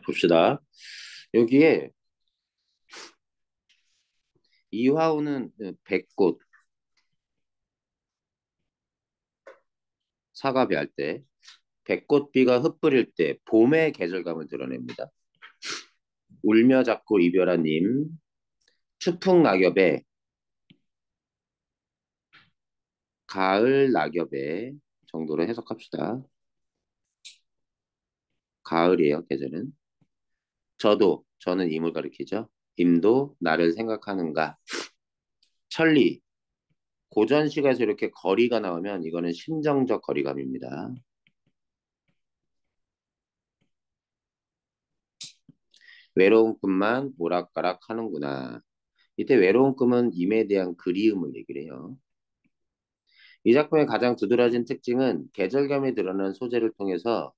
봅시다. 여기에 이화우는 백꽃, 사과비 할 때, 백꽃비가 흩뿌릴 때 봄의 계절감을 드러냅니다. 울며 잡고 이별한 님, 추풍 낙엽에 가을 낙엽에 정도로 해석합시다. 가을이에요, 계절은. 저는 임을 가리키죠. 임도 나를 생각하는가. 천리, 고전시가에서 이렇게 거리가 나오면 이거는 심정적 거리감입니다. 외로운 꿈만 오락가락 하는구나. 이때 외로운 꿈은 임에 대한 그리움을 얘기를 해요. 이 작품의 가장 두드러진 특징은 계절감이 드러나는 소재를 통해서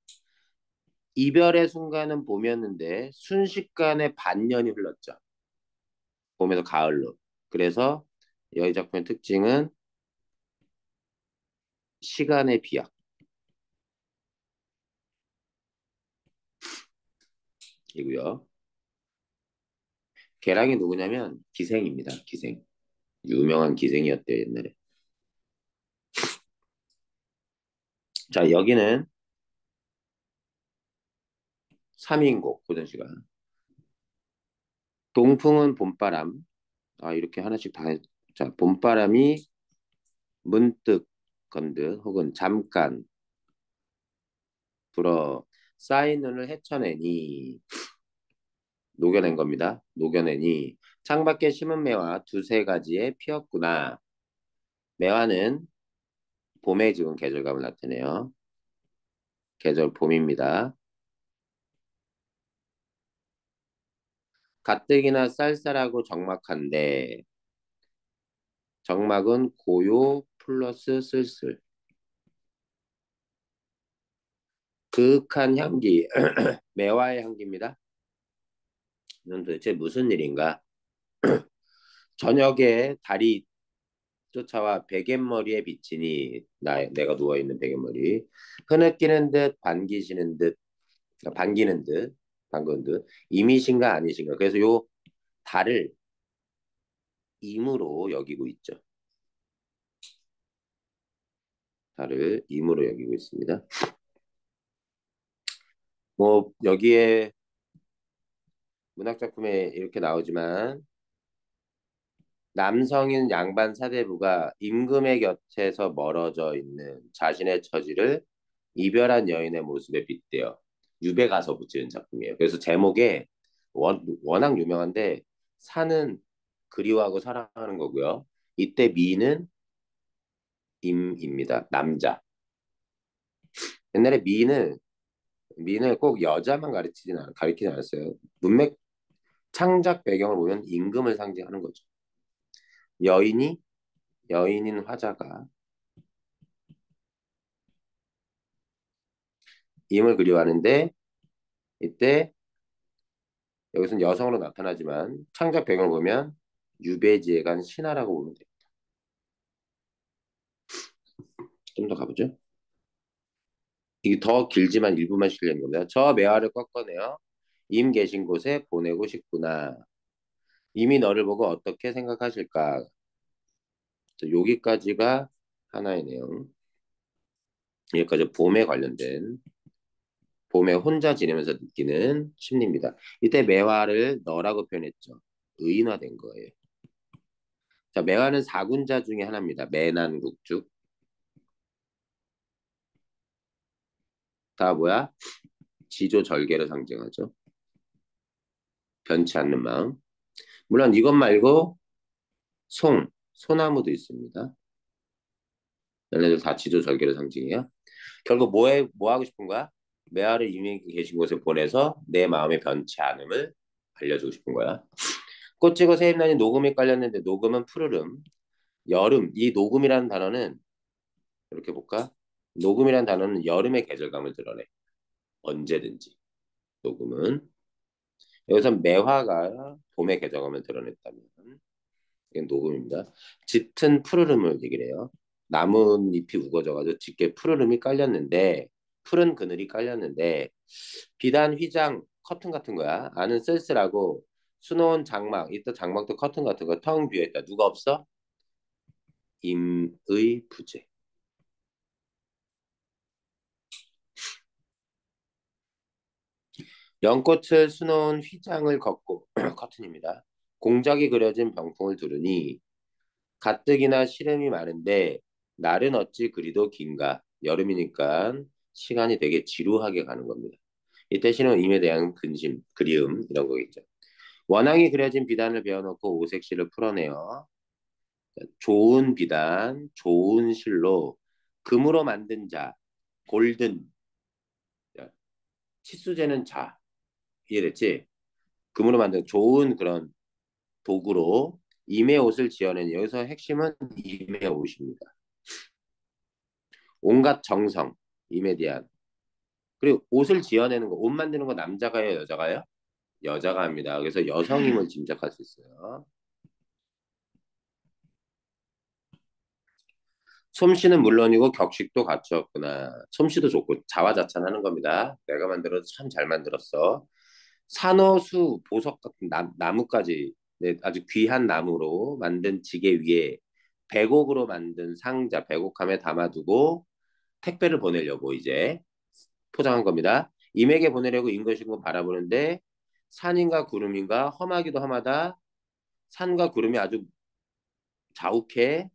이별의 순간은 봄이었는데 순식간에 반년이 흘렀죠. 봄에서 가을로. 그래서 이 작품의 특징은 시간의 비약 이고요. 계랑이 누구냐면 기생입니다. 기생. 유명한 기생이었대요, 옛날에. 자, 여기는 3인곡 고전시가. 동풍은 봄바람. 아, 이렇게 하나씩 다. 자, 봄바람이 문득 건드 혹은 잠깐 불어 쌓인 눈을 헤쳐내니 녹여낸 겁니다. 녹여내니 창밖에 심은 매화 두세 가지에 피었구나. 매화는 봄에 지금 계절감을 나타내요. 계절 봄입니다. 가뜩이나 쌀쌀하고 적막한데 적막은 고요 플러스 쓸쓸. 그윽한 향기, 매화의 향기입니다. 이건 도대체 무슨 일인가? 저녁에 달이 쫓아와 베갯머리에 비치니 내가 누워있는 베갯머리 흐느끼는 듯 반기시는 듯 반기는 듯 반기는 듯 임이신가 아니신가 그래서 요 달을 임으로 여기고 있죠. 달을 임으로 여기고 있습니다. 뭐 여기에 문학작품에 이렇게 나오지만 남성인 양반 사대부가 임금의 곁에서 멀어져 있는 자신의 처지를 이별한 여인의 모습에 빗대어 유배 가서 붙이는 작품이에요. 그래서 제목에 워낙 유명한데 사는 그리워하고 사랑하는 거고요. 이때 미는 임입니다. 남자. 옛날에 미는 꼭 여자만 가리키진 않았어요. 문맥 창작 배경을 보면 임금을 상징하는 거죠. 여인이 여인인 화자가 임을 그리워하는데 이때 여기서는 여성으로 나타나지만 창작 배경을 보면 유배지에 간 신하라고 보면 돼요. 좀 더 가보죠. 이게 더 길지만 일부만 실리는 겁니다. 저 매화를 꺾어내어 임 계신 곳에 보내고 싶구나. 임이 너를 보고 어떻게 생각하실까? 여기까지가 하나의 내용. 여기까지 봄에 관련된 봄에 혼자 지내면서 느끼는 심리입니다. 이때 매화를 너라고 표현했죠. 의인화된 거예요. 자, 매화는 사군자 중에 하나입니다. 매난국죽. 다 뭐야? 지조절개를 상징하죠. 변치 않는 마음. 물론 이것 말고 소나무도 있습니다. 얘네들 다 지조절개를 상징해요. 결국 뭐 하고 싶은 거야? 메아를 이미 계신 곳에 보내서 내 마음의 변치 않음을 알려주고 싶은 거야. 꽃지고 새잎난이 녹음이 깔렸는데 녹음은 푸르름. 여름, 이 녹음이라는 단어는 이렇게 볼까? 녹음이라는 단어는 여름의 계절감을 드러내. 언제든지. 녹음은. 여기서 매화가 봄의 계절감을 드러냈다면 이게 녹음입니다. 짙은 푸르름을 얘기를 해요. 나뭇잎이 우거져가지고 짙게 푸르름이 깔렸는데 푸른 그늘이 깔렸는데 비단 휘장 커튼 같은 거야. 안은 쓸쓸하고 수놓은 장막, 이따 장막도 커튼 같은 거 텅 비어 있다. 누가 없어? 임의 부재. 연꽃을 수놓은 휘장을 걷고 커튼입니다. 공작이 그려진 병풍을 두르니 가뜩이나 시름이 많은데 날은 어찌 그리도 긴가. 여름이니까 시간이 되게 지루하게 가는 겁니다. 이때 시는 임에 대한 근심, 그리움 이런 거겠죠. 원앙이 그려진 비단을 베어놓고 오색실을 풀어내어 좋은 비단, 좋은 실로 금으로 만든 자, 골든, 치수제는 자, 이해됐지? 금으로 만든 좋은 그런 도구로 임의 옷을 지어낸 여기서 핵심은 임의 옷입니다. 온갖 정성, 임에 대한. 그리고 옷을 지어내는 거, 옷 만드는 거 남자가요, 여자가요? 여자가 합니다. 그래서 여성임을 짐작할 수 있어요. 솜씨는 물론이고 격식도 갖추었구나. 솜씨도 좋고 자화자찬하는 겁니다. 내가 만들어서 참 잘 만들었어. 산호수 보석 같은 나무까지 네, 아주 귀한 나무로 만든 지게 위에 백옥으로 만든 상자, 백옥함에 담아두고 택배를 보내려고 이제 포장한 겁니다. 임에게 보내려고 인거신고 바라보는데 산인가 구름인가 험하기도 험하다. 산과 구름이 아주 자욱해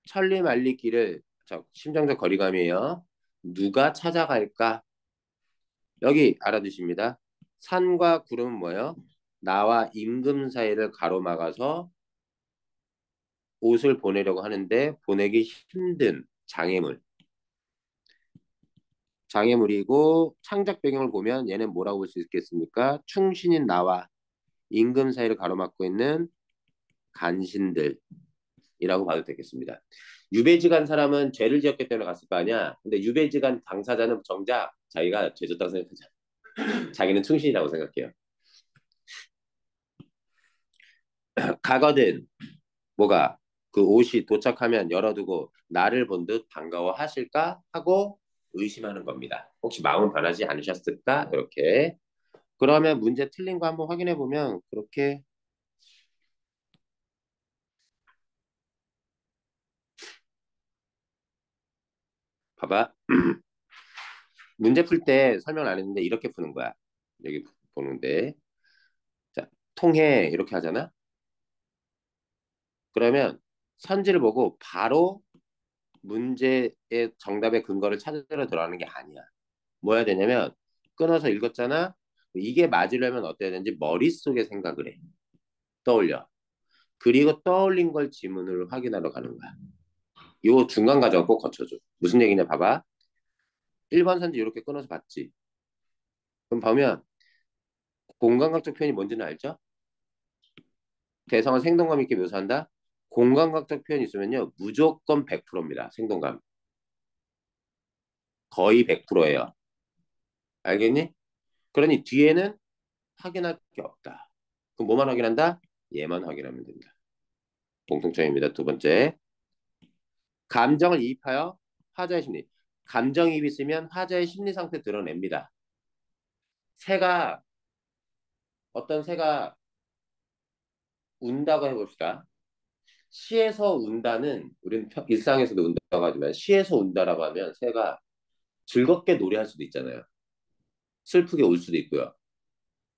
천리 말리 길을 심정적 거리감이에요. 누가 찾아갈까? 여기 알아두십니다. 산과 구름은 뭐예요? 나와 임금 사이를 가로막아서 옷을 보내려고 하는데 보내기 힘든 장애물. 장애물이고 창작 배경을 보면 얘는 뭐라고 볼 수 있겠습니까? 충신인 나와 임금 사이를 가로막고 있는 간신들이라고 봐도 되겠습니다. 유배지간 사람은 죄를 지었기 때문에 갔을 거 아니야. 근데 유배지간 당사자는 정작 자기가 죄 졌다고 생각하죠. 자기는 충신이라고 생각해요. 가거든 뭐가 그 옷이 도착하면 열어두고 나를 본 듯 반가워하실까 하고 의심하는 겁니다. 혹시 마음은 변하지 않으셨을까? 이렇게. 그러면 문제 틀린 거 한번 확인해 보면 그렇게 봐봐. 문제 풀 때 설명 안 했는데 이렇게 푸는 거야. 여기 보는데 자, 통해 이렇게 하잖아. 그러면 선지를 보고 바로 문제의 정답의 근거를 찾으러 들어가는 게 아니야. 뭐 해야 되냐면 끊어서 읽었잖아. 이게 맞으려면 어때야 되는지 머릿속에 생각을 해. 떠올려. 그리고 떠올린 걸 지문으로 확인하러 가는 거야. 요 중간 과정 꼭 거쳐줘. 무슨 얘기냐 봐봐. 1번 선지 이렇게 끊어서 봤지. 그럼 보면 공간각적 표현이 뭔지는 알죠? 대상을 생동감 있게 묘사한다. 공간각적 표현이 있으면요. 무조건 100%입니다. 생동감. 거의 100%예요. 알겠니? 그러니 뒤에는 확인할 게 없다. 그럼 뭐만 확인한다? 얘만 확인하면 된다. 공통점입니다. 두 번째. 감정을 이입하여 화자의 심리. 감정이입이 있으면 화자의 심리 상태 드러냅니다. 새가 어떤 새가 운다고 해봅시다. 시에서 운다는 우리는 일상에서도 운다고 하지만 시에서 운다라고 하면 새가 즐겁게 노래할 수도 있잖아요. 슬프게 울 수도 있고요.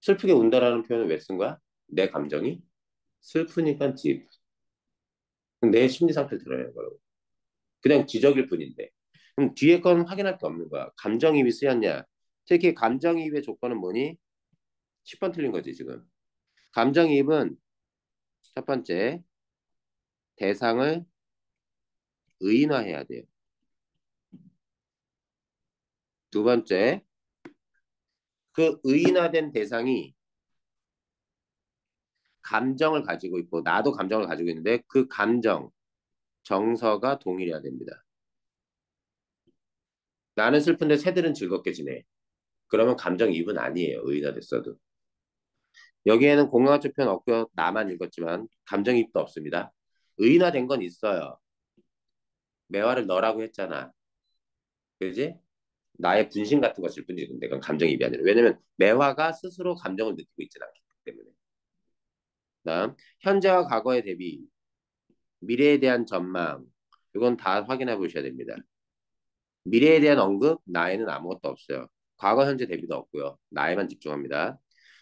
슬프게 운다라는 표현을 왜 쓴 거야? 내 감정이 슬프니까 내 심리 상태를 드러내는 거라고. 그냥 지적일 뿐인데. 그럼 뒤에 건 확인할 게 없는 거야. 감정이입이 쓰였냐? 특히 감정이입의 조건은 뭐니? 10번 틀린 거지 지금. 감정이입은 첫 번째 대상을 의인화해야 돼요. 두 번째 그 의인화된 대상이 감정을 가지고 있고 나도 감정을 가지고 있는데 그 감정 정서가 동일해야 됩니다. 나는 슬픈데 새들은 즐겁게 지내. 그러면 감정이입은 아니에요. 의인화됐어도. 여기에는 공감적 표현 없고요. 나만 읽었지만 감정이입도 없습니다. 의인화된 건 있어요. 매화를 너라고 했잖아. 그지? 나의 분신 같은 것일 뿐이지. 근데 그건 감정이입이 아니라. 왜냐면 매화가 스스로 감정을 느끼고 있지는 않기 때문에. 다음, 현재와 과거의 대비, 미래에 대한 전망. 이건 다 확인해 보셔야 됩니다. 미래에 대한 언급, 나에는 아무것도 없어요. 과거, 현재 대비도 없고요. 나에만 집중합니다.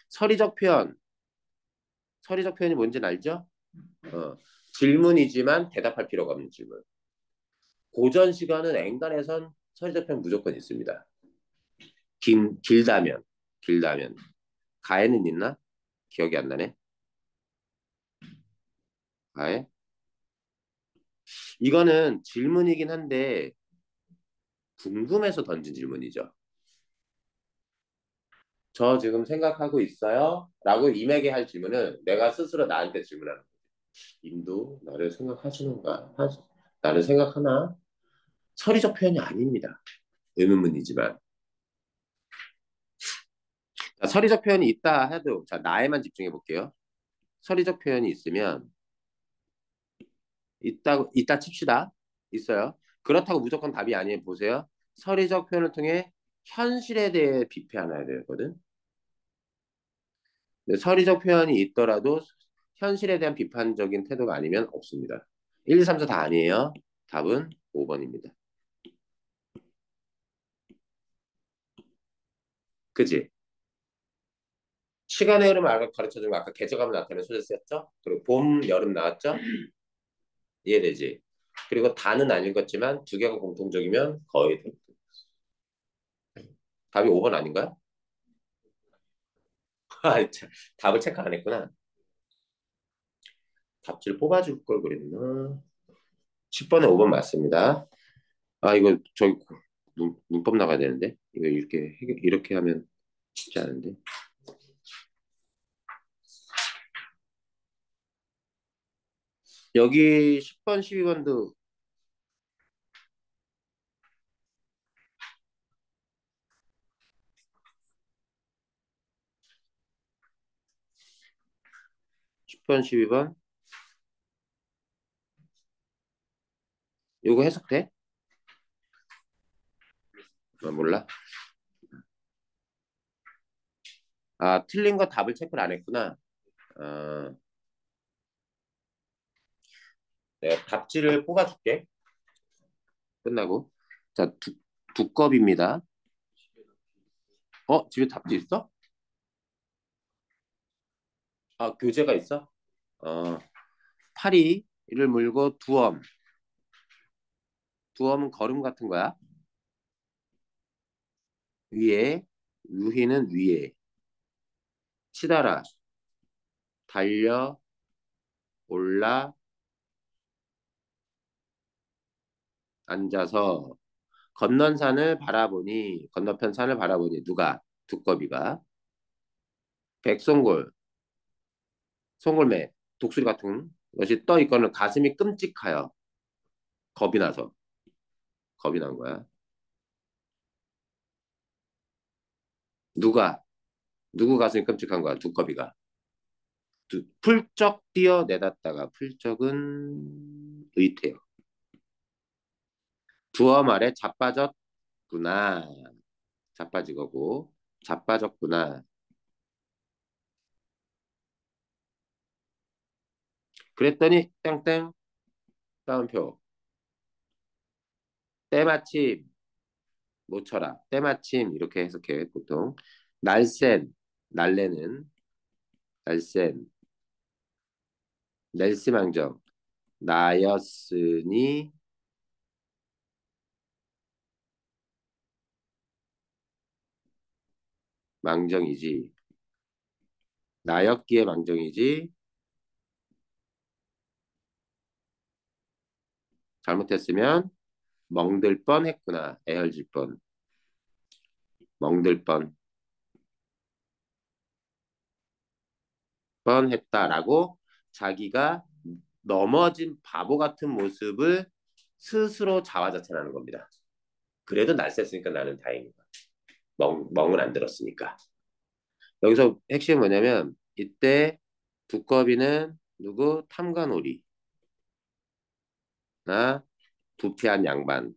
서리적 표현, 서리적 표현이 뭔지는 알죠? 어, 질문이지만 대답할 필요가 없는 질문. 고전 시간은 엔간해선 서리적 표현 무조건 있습니다. 길다면, 길다면. 가에는 있나? 기억이 안 나네. 가에? 이거는 질문이긴 한데 궁금해서 던진 질문이죠. 저 지금 생각하고 있어요? 라고 임에게 할 질문은 내가 스스로 나한테 질문하는 거예요. 인도 나를 생각하시는가? 나를 생각하나? 서리적 표현이 아닙니다. 의문문이지만. 자, 서리적 표현이 있다 해도 자, 나에만 집중해 볼게요. 서리적 표현이 있으면 있다 칩시다. 있어요. 그렇다고 무조건 답이 아니에요. 보세요. 서리적 표현을 통해 현실에 대해 비판해야 되거든. 근데 서리적 표현이 있더라도 현실에 대한 비판적인 태도가 아니면 없습니다. 1, 2, 3, 4 다 아니에요. 답은 5번입니다. 그지? 시간의 흐름을 가르쳐주는 거 아까 계절감을 나타내는 소재 쓰였죠? 그리고 봄, 여름 나왔죠? 이해되지? 그리고 다는 안 읽었지만 두 개가 공통적이면 거의 답이 5번 아닌가요? 아, 참, 답을 체크 안 했구나. 답지를 뽑아줄 걸 그랬나? 10번에 5번 맞습니다. 아, 이거 저기 문법 나가야 되는데 이거 이렇게 하면 쉽지 않은데. 여기 10번, 12번도 10번, 12번 이거 해석돼? 아, 몰라. 아, 틀린 거 답을 체크를 안 했구나. 아, 내가 답지를 뽑아줄게. 끝나고. 자, 두껍입니다. 집에 답지 있어? 아, 교재가 있어? 어, 파리를 물고 두엄. 두엄은 걸음 같은 거야. 위에, 유희는 위에. 치달아, 달려, 올라, 앉아서 건너편 산을 바라보니 누가? 두꺼비가. 백송골, 송골매, 독수리 같은 것이 떠 있거늘 가슴이 끔찍하여. 겁이 나서. 겁이 난 거야. 누가? 누구 가슴이 끔찍한 거야? 두꺼비가. 풀쩍 뛰어 내닫다가 풀쩍은 의태요. 두어 말에 자빠졌구나. 자빠진 거고. 자빠졌구나. 그랬더니 땡땡 따옴표. 때마침 못 쳐라. 때마침 이렇게 해석해 보통. 날쌘 날래는 날쌘 넬스망정 나였으니 망정이지. 나였기에 망정이지. 잘못했으면 멍들 뻔했구나. 애헐질 뻔. 멍들 뻔했다라고 자기가 넘어진 바보 같은 모습을 스스로 자화자찬하는 겁니다. 그래도 날쌘으니까 나는 다행이다. 멍은 안 들었으니까. 여기서 핵심은 뭐냐면 이때 두꺼비는 누구? 탐관오리나 부패한 양반.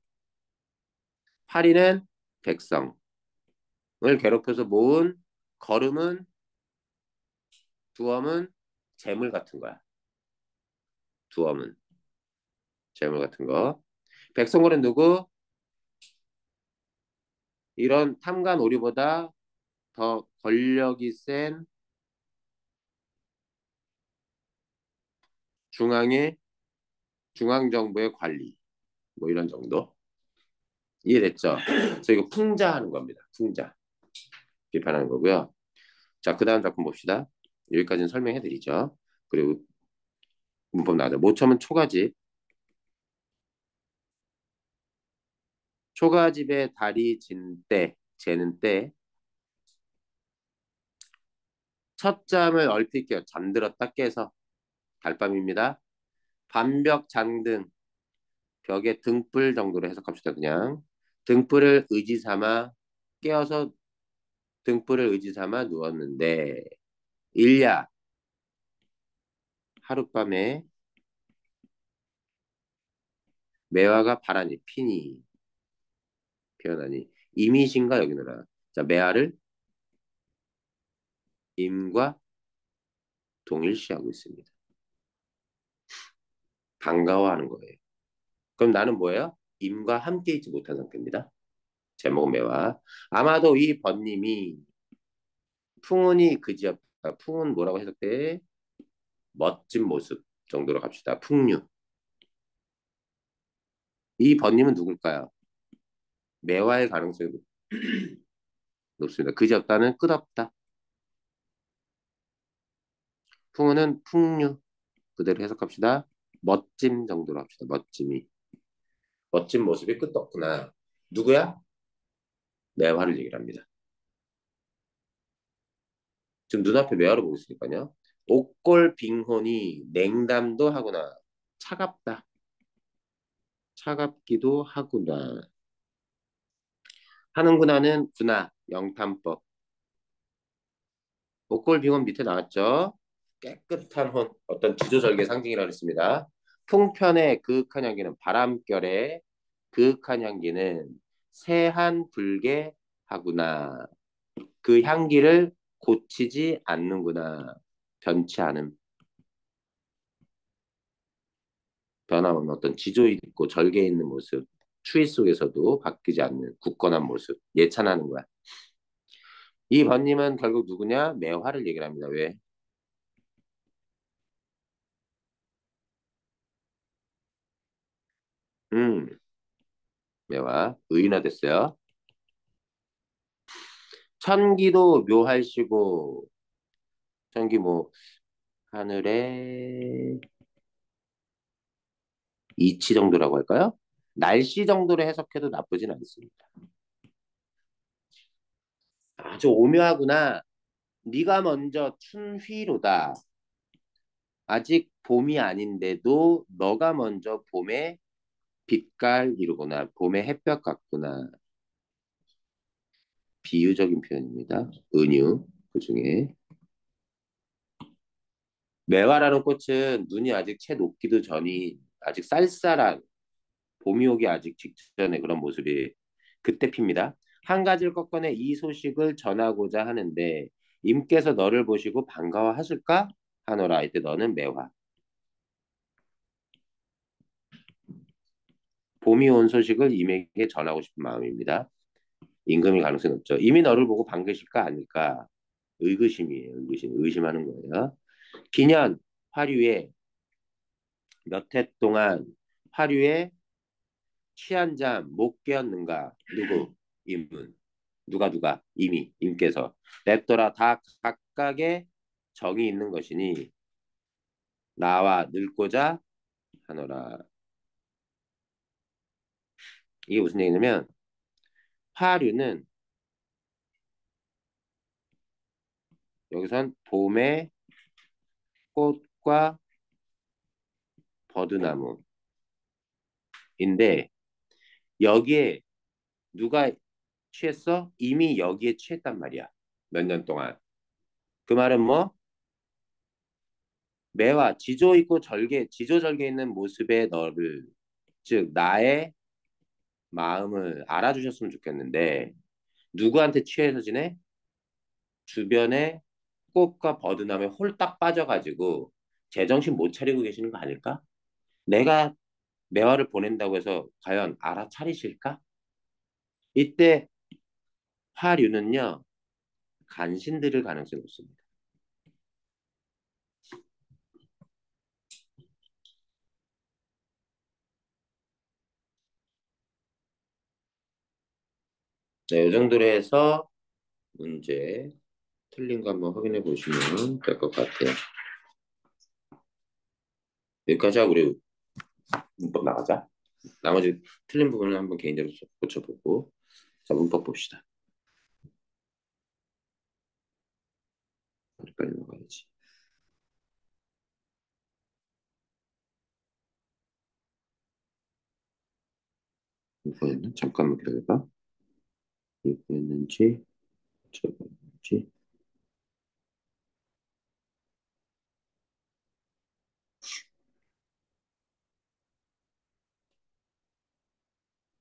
파리는 백성을 괴롭혀서 모은 거름은 두엄은 재물 같은 거야. 두엄은 재물 같은 거. 백성골은 누구? 이런 탐관 오리보다 더 권력이 센 중앙의 중앙정부의 관리. 뭐 이런 정도. 이해됐죠? 그래서 이거 풍자하는 겁니다. 풍자. 비판하는 거고요. 자, 그 다음 작품 봅시다. 여기까지는 설명해 드리죠. 그리고 문법 나오죠. 모첨은 초가집. 초가집에 달이 진 때, 재는 때, 첫 잠을 얼핏 깨어 잠들었다 깨서 달밤입니다. 반벽 장등, 벽에 등불 정도로 해석합시다. 그냥 등불을 의지 삼아 깨어서 등불을 의지 삼아 누웠는데 일야 하룻밤에 매화가 바라니 피니 피어나니 임이신가 여기노라. 자, 매화를 임과 동일시하고 있습니다. 반가워하는 거예요. 그럼 나는 뭐예요? 임과 함께 있지 못한 상태입니다. 제목은 매화. 아마도 이 번님이 풍운이 그지없다. 풍운 뭐라고 해석돼? 멋진 모습 정도로 갑시다. 풍류. 이 번님은 누굴까요? 매화의 가능성이 높습니다. 그지없다는 끝없다. 풍운은 풍류. 그대로 해석합시다. 멋짐 정도로 합시다. 멋짐이. 멋진 모습이 끝도 없구나. 누구야? 매화를 얘기를 합니다. 지금 눈앞에 매화를 보고 있으니까요. 옥골 빙혼이 냉담도 하구나. 차갑다. 차갑기도 하구나. 하는구나는 구나. 영탐법. 옥골 빙혼 밑에 나왔죠. 깨끗한 혼. 어떤 지조절개 상징이라고 했습니다. 풍편의 그윽한 향기는 바람결에 그윽한 향기는 세한 불게 하구나. 그 향기를 고치지 않는구나. 변치 않음. 변함없는 어떤 지조 있고 절개 있는 모습. 추위 속에서도 바뀌지 않는 굳건한 모습. 예찬하는 거야. 이 번님은 결국 누구냐? 매화를 얘기를 합니다. 왜? 음, 매화. 의인화 됐어요. 천기도 묘할시고, 천기 뭐, 하늘에 이치 정도라고 할까요? 날씨 정도로 해석해도 나쁘진 않습니다. 아주 오묘하구나. 네가 먼저 춘휘로다. 아직 봄이 아닌데도 너가 먼저 봄의 빛깔 이루구나. 봄의 햇볕 같구나. 비유적인 표현입니다. 은유 그 중에 매화라는 꽃은 눈이 아직 채 녹기도 전이 아직 쌀쌀한 봄이 오기 아직 직전의 그런 모습이 그때 핍니다. 한 가지를 꺾어내 이 소식을 전하고자 하는데 임께서 너를 보시고 반가워하실까 하노라. 이때 너는 매화. 봄이 온 소식을 임에게 전하고 싶은 마음입니다. 임금일 가능성이 높죠. 이미 너를 보고 반기실까 아닐까. 의구심이에요. 의구심. 의심하는 거예요. 기년 화류에 몇 해 동안 화류에 취한 잠 못 깨었는가? 누구? 임은. 누가? 임이. 임께서. 냅둬라. 다 각각의 정이 있는 것이니 나와 늙고자 하노라. 이게 무슨 얘기냐면 화류는 여기선 봄의 꽃과 버드나무인데 여기에 누가 취했어? 이미 여기에 취했단 말이야. 몇 년 동안. 그 말은 뭐? 매화 지조 있고 절개, 지조 절개 있는 모습의 너를 즉 나의 마음을 알아주셨으면 좋겠는데 누구한테 취해서 지내? 주변에 꽃과 버드남에 홀딱 빠져가지고 제정신 못 차리고 계시는 거 아닐까? 내가 매화를 보낸다고 해서 과연 알아차리실까? 이때 화류는요, 간신 들을 가능성이 높습니다. 네, 이 정도로 해서 문제 틀린 거 한번 확인해 보시면 될 것 같아요. 여기까지 하고 우리 문법 나가자. 나머지 틀린 부분은 한번 개인적으로 고쳐보고. 자, 문법 봅시다. 빨리 넘어가야지. 이거였나? 잠깐만 기다려봐. 이거였는지, 저거였는지.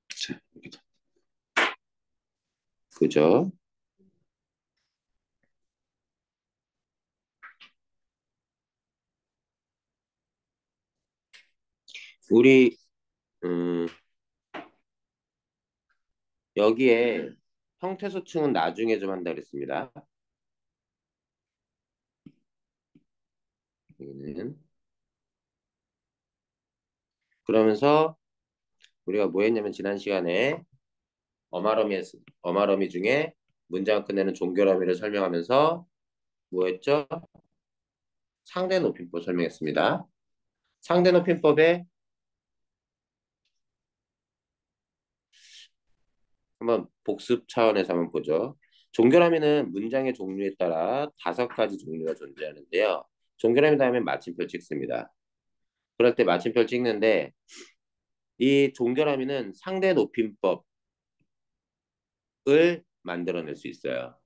자, 여기다. 그죠? 우리, 음, 여기에 형태소층은 나중에 좀 한다 그랬습니다. 여기는. 그러면서 우리가 뭐 했냐면 지난 시간에 어마러미 중에 문장 끝내는 종결어미를 설명하면서 뭐 했죠? 상대 높임법 설명했습니다. 상대 높임법에 한번 복습 차원에서 한번 보죠. 종결어미는 문장의 종류에 따라 5가지 종류가 존재하는데요. 종결어미 다음에 마침표 찍습니다. 그럴 때 마침표를 찍는데 이 종결어미는 상대 높임법을 만들어낼 수 있어요.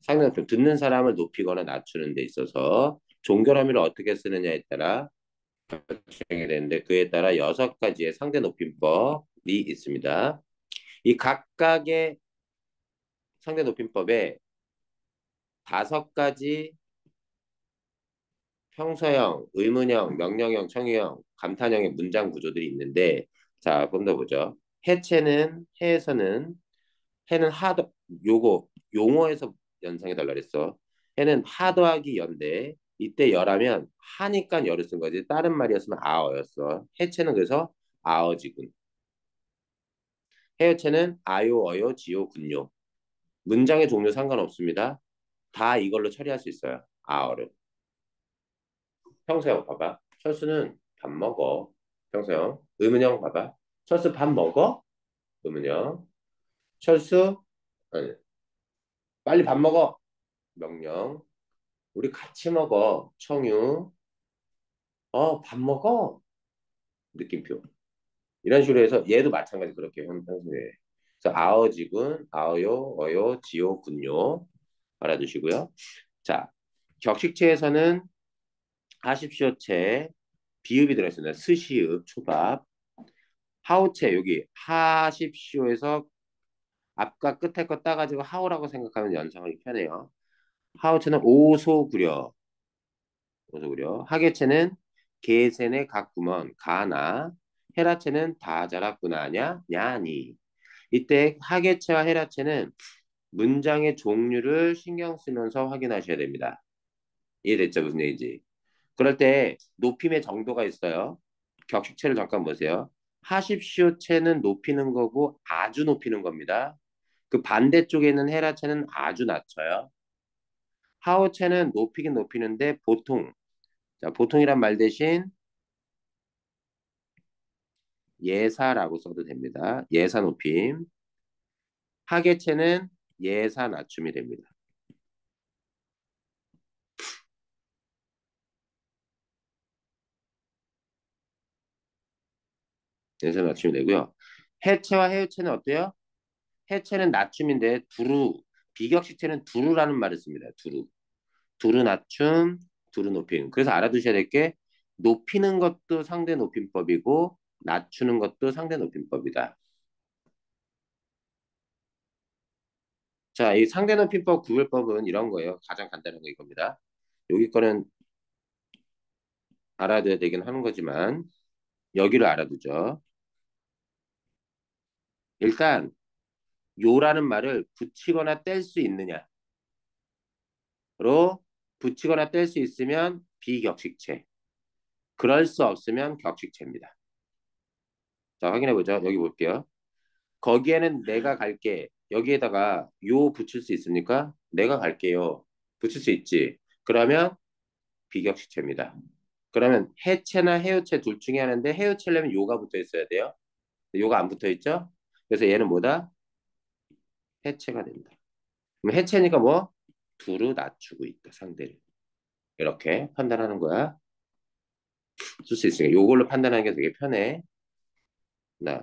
상대 높임, 듣는 사람을 높이거나 낮추는 데 있어서 종결어미를 어떻게 쓰느냐에 따라 정해 되는데 그에 따라 6가지의 상대 높임법이 있습니다. 이 각각의 상대 높임법에 5가지 평서형, 의문형, 명령형, 청유형, 감탄형의 문장 구조들이 있는데 자, 좀 더 보죠. 해체는 해에서는 해는 하더 요거 용어에서 연상해 달라 그랬어. 해는 하더하기 연대 이때 열하면 하니까 열을 쓴 거지. 다른 말이었으면 아어였어. 해체는 그래서 아어지군. 해여체는 아요, 어요, 지요, 군요. 문장의 종류 상관없습니다. 다 이걸로 처리할 수 있어요. 아어를. 평소형 봐봐. 철수는 밥 먹어. 평소형. 의문형 봐봐. 철수 밥 먹어? 의문형. 철수 아니, 빨리 밥 먹어. 명령. 우리 같이 먹어. 청유. 밥 먹어. 느낌표. 이런 식으로 해서 얘도 마찬가지 그렇게 평소에. 그래서 아어지군, 아어요, 어요, 지요, 군요. 알아두시고요. 자, 격식체에서는 하십시오체 비읍이 들어있습니다. 스시읍, 초밥. 하우체 여기 하십시오에서 앞과 끝에 거 따가지고 하우라고 생각하면 연상하기 편해요. 하우체는 오소구려. 오소구려. 하계체는 개센의 각구먼 가나. 헤라체는 다 자랐구나냐 냐니. 이때 하계체와 헤라체는 문장의 종류를 신경 쓰면서 확인하셔야 됩니다. 이해됐죠? 무슨 얘기인지. 그럴 때 높임의 정도가 있어요. 격식체를 잠깐 보세요. 하십시오체는 높이는 거고 아주 높이는 겁니다. 그 반대쪽에 있는 헤라체는 아주 낮춰요. 하오체는 높이긴 높이는데 보통. 자, 보통이란 말 대신 예사라고 써도 됩니다. 예사 높임. 하계체는 예사 낮춤이 됩니다. 예사 낮춤이 되고요. 해체와 해유체는 어때요? 해체는 낮춤인데 두루, 비격식체는 두루라는 말을 씁니다. 두루. 두루 낮춤, 두루 높임. 그래서 알아두셔야 될 게 높이는 것도 상대 높임법이고 낮추는 것도 상대 높임법이다. 자, 이 상대높임법 구별법은 이런 거예요. 가장 간단한 거 이겁니다. 여기 거는 알아둬야 되긴 하는 거지만 여기를 알아두죠. 일단 요라는 말을 붙이거나 뗄 수 있느냐로 붙이거나 뗄 수 있으면 비격식체, 그럴 수 없으면 격식체입니다. 자, 확인해 보죠. 여기 볼게요. 거기에는 내가 갈게. 여기에다가 요 붙일 수 있습니까? 내가 갈게요. 붙일 수 있지. 그러면 비격식체입니다. 그러면 해체나 해요체 둘 중에 하나인데 해요체려면 요가 붙어 있어야 돼요. 요가 안 붙어 있죠? 그래서 얘는 뭐다? 해체가 된다. 그럼 해체니까 뭐? 두루 낮추고 있다, 상대를. 이렇게 판단하는 거야. 쓸 수 있으니까 요걸로 판단하는 게 되게 편해. 나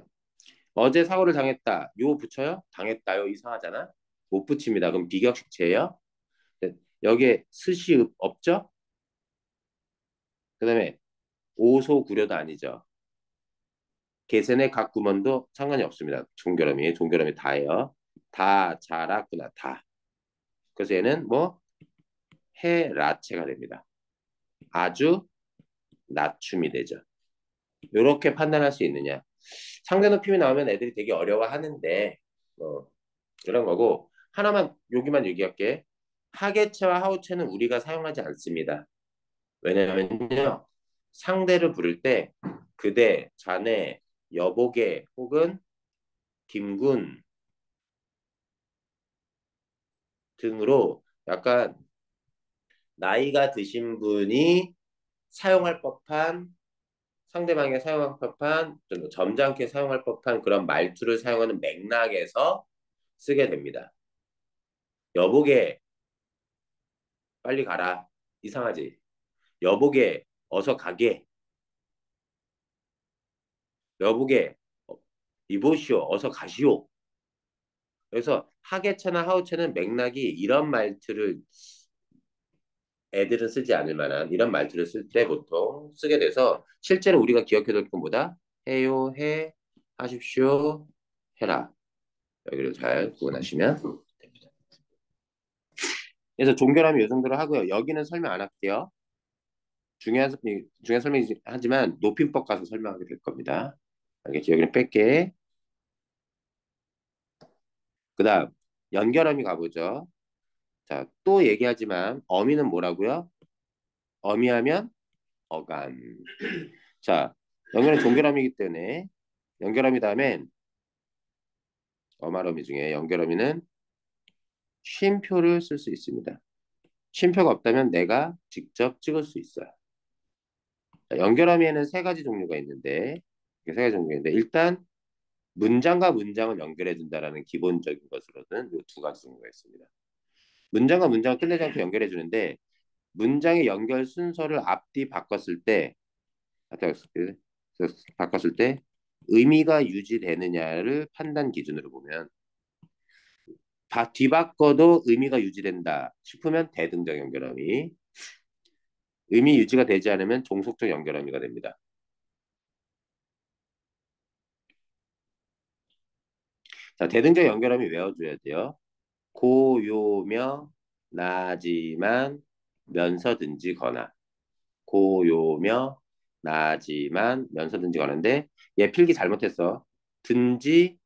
어제 사고를 당했다. 요 붙여요? 당했다요. 이상하잖아. 못 붙입니다. 그럼 비격식체예요. 네. 여기에 스시 없죠? 그다음에 오소구려도 아니죠. 개선의 각 구먼도 상관이 없습니다. 종결음이 다예요. 다 자랐구나 다. 그래서 얘는 뭐 해라체가 됩니다. 아주 낮춤이 되죠. 이렇게 판단할 수 있느냐. 상대 높임이 나오면 애들이 되게 어려워하는데 뭐 이런 거고 하나만 여기만 얘기할게. 하계체와 하우체는 우리가 사용하지 않습니다. 왜냐면요 상대를 부를 때 그대, 자네, 여보게 혹은 김군 등으로 약간 나이가 드신 분이 사용할 법한 상대방이 사용할 법한 좀 점잖게 사용할 법한 그런 말투를 사용하는 맥락에서 쓰게 됩니다. 여보게 빨리 가라. 이상하지? 여보게 어서 가게. 여보게 이보시오 어서 가시오. 그래서 하계체나 하우체는 맥락이 이런 말투를 애들은 쓰지 않을 만한 이런 말투를 쓸 때 보통 쓰게 돼서 실제로 우리가 기억해야 될 건 뭐다? 해요, 해, 하십시오, 해라. 여기를 잘 구분하시면 됩니다. 그래서 종결함이 요 정도로 하고요. 여기는 설명 안 할게요. 중요한 설명이지만 높임법 가서 설명하게 될 겁니다. 알겠지? 여기는 뺄게. 그 다음 연결함이 가보죠. 자, 또 얘기하지만 어미는 뭐라고요? 어미하면 어감. 자, 연결은 종결함이기 때문에 연결함이 다음엔 어말어미 중에 연결어미는 쉼표를 쓸 수 있습니다. 쉼표가 없다면 내가 직접 찍을 수 있어요. 자, 연결어미에는 세 가지 종류가 있는데 세 가지 종류가 있는데 일단 문장과 문장을 연결해 준다라는 기본적인 것으로는 이 두 가지 종류가 있습니다. 문장과 문장을 끝내지 않고 연결해 주는데 문장의 연결 순서를 앞뒤 바꿨을 때 의미가 유지되느냐를 판단 기준으로 보면 다 뒤바꿔도 의미가 유지된다 싶으면 대등적 연결함이, 의미 유지가 되지 않으면 종속적 연결함이가 됩니다. 자, 대등적 연결함이 외워줘야 돼요. 고요며 나지만 면서든지 거나. 고요며 나지만 면서든지 거나인데 얘 필기 잘못했어. 든지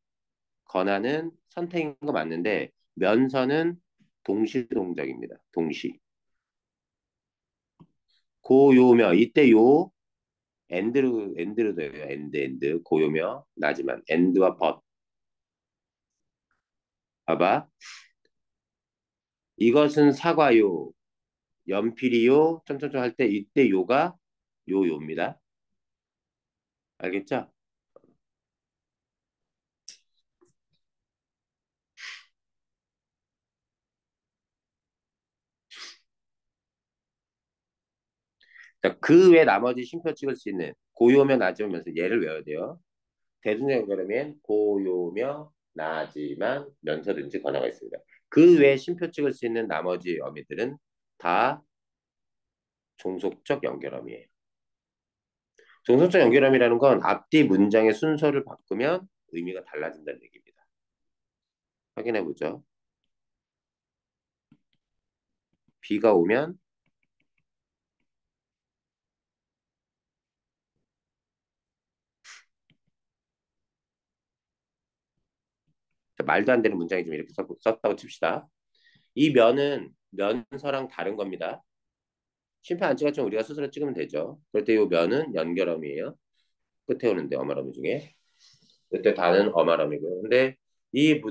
거나는 선택인 거 맞는데 면서는 동시 동작입니다. 동시. 고요며 이때 요 엔드로 돼요. 엔드 고요며 나지만 엔드와 벗 봐봐. 이것은 사과요. 연필이요. 점점점 할 때 이때 요가 요입니다. 알겠죠? 자, 그 외 나머지 쉼표 찍을 수 있는 고요며 나지면서 얘를 외워야 돼요. 대중적 연결하면 고요며 나지만 면서든지 권하가 있습니다. 그 외에 쉼표 찍을 수 있는 나머지 어미들은 다 종속적 연결어미예요. 종속적 연결함이라는 건 앞뒤 문장의 순서를 바꾸면 의미가 달라진다는 얘기입니다. 확인해 보죠. 비가 오면 자, 말도 안 되는 문장이 좀 이렇게 썼다고 칩시다. 이 면은 면서랑 다른 겁니다. 심표 안 찍었지만 우리가 스스로 찍으면 되죠. 그럴 때 이 면은 연결어미예요. 끝에 오는데 어말어미 중에. 그때 다는 어말어미고요. 근데 이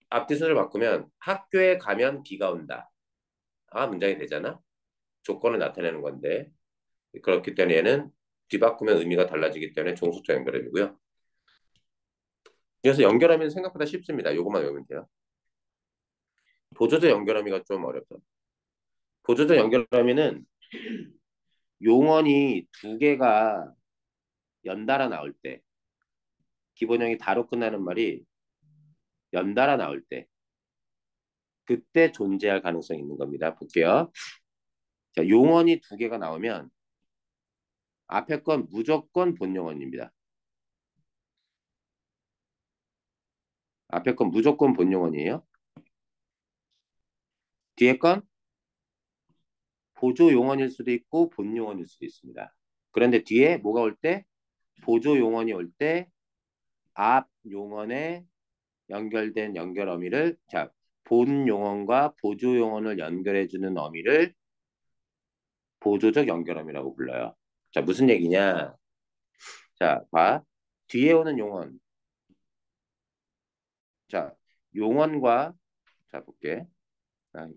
앞뒤 순서를 바꾸면 학교에 가면 비가 온다. 아, 문장이 되잖아. 조건을 나타내는 건데 그렇기 때문에 얘는 뒤바꾸면 의미가 달라지기 때문에 종속적 연결어미고요. 그래서 연결어미는 생각보다 쉽습니다. 요것만 외우면 돼요. 보조적 연결어미가 좀 어렵죠. 보조적 연결어미는 용언이 두 개가 연달아 나올 때 기본형이 다로 끝나는 말이 연달아 나올 때 그때 존재할 가능성이 있는 겁니다. 볼게요. 자, 용언이 두 개가 나오면 앞에 건 무조건 본용언입니다. 앞에 건 무조건 본용언이에요. 뒤에 건 보조용언일 수도 있고 본용언일 수도 있습니다. 그런데 뒤에 뭐가 올 때? 보조용언이 올 때 앞 용언에 연결된 연결 어미를 자, 본 용언과 보조 용언을 연결해주는 어미를 보조적 연결 어미라고 불러요. 자, 무슨 얘기냐? 자, 봐. 뒤에 오는 용언. 자, 용언과 자, 볼게. 자,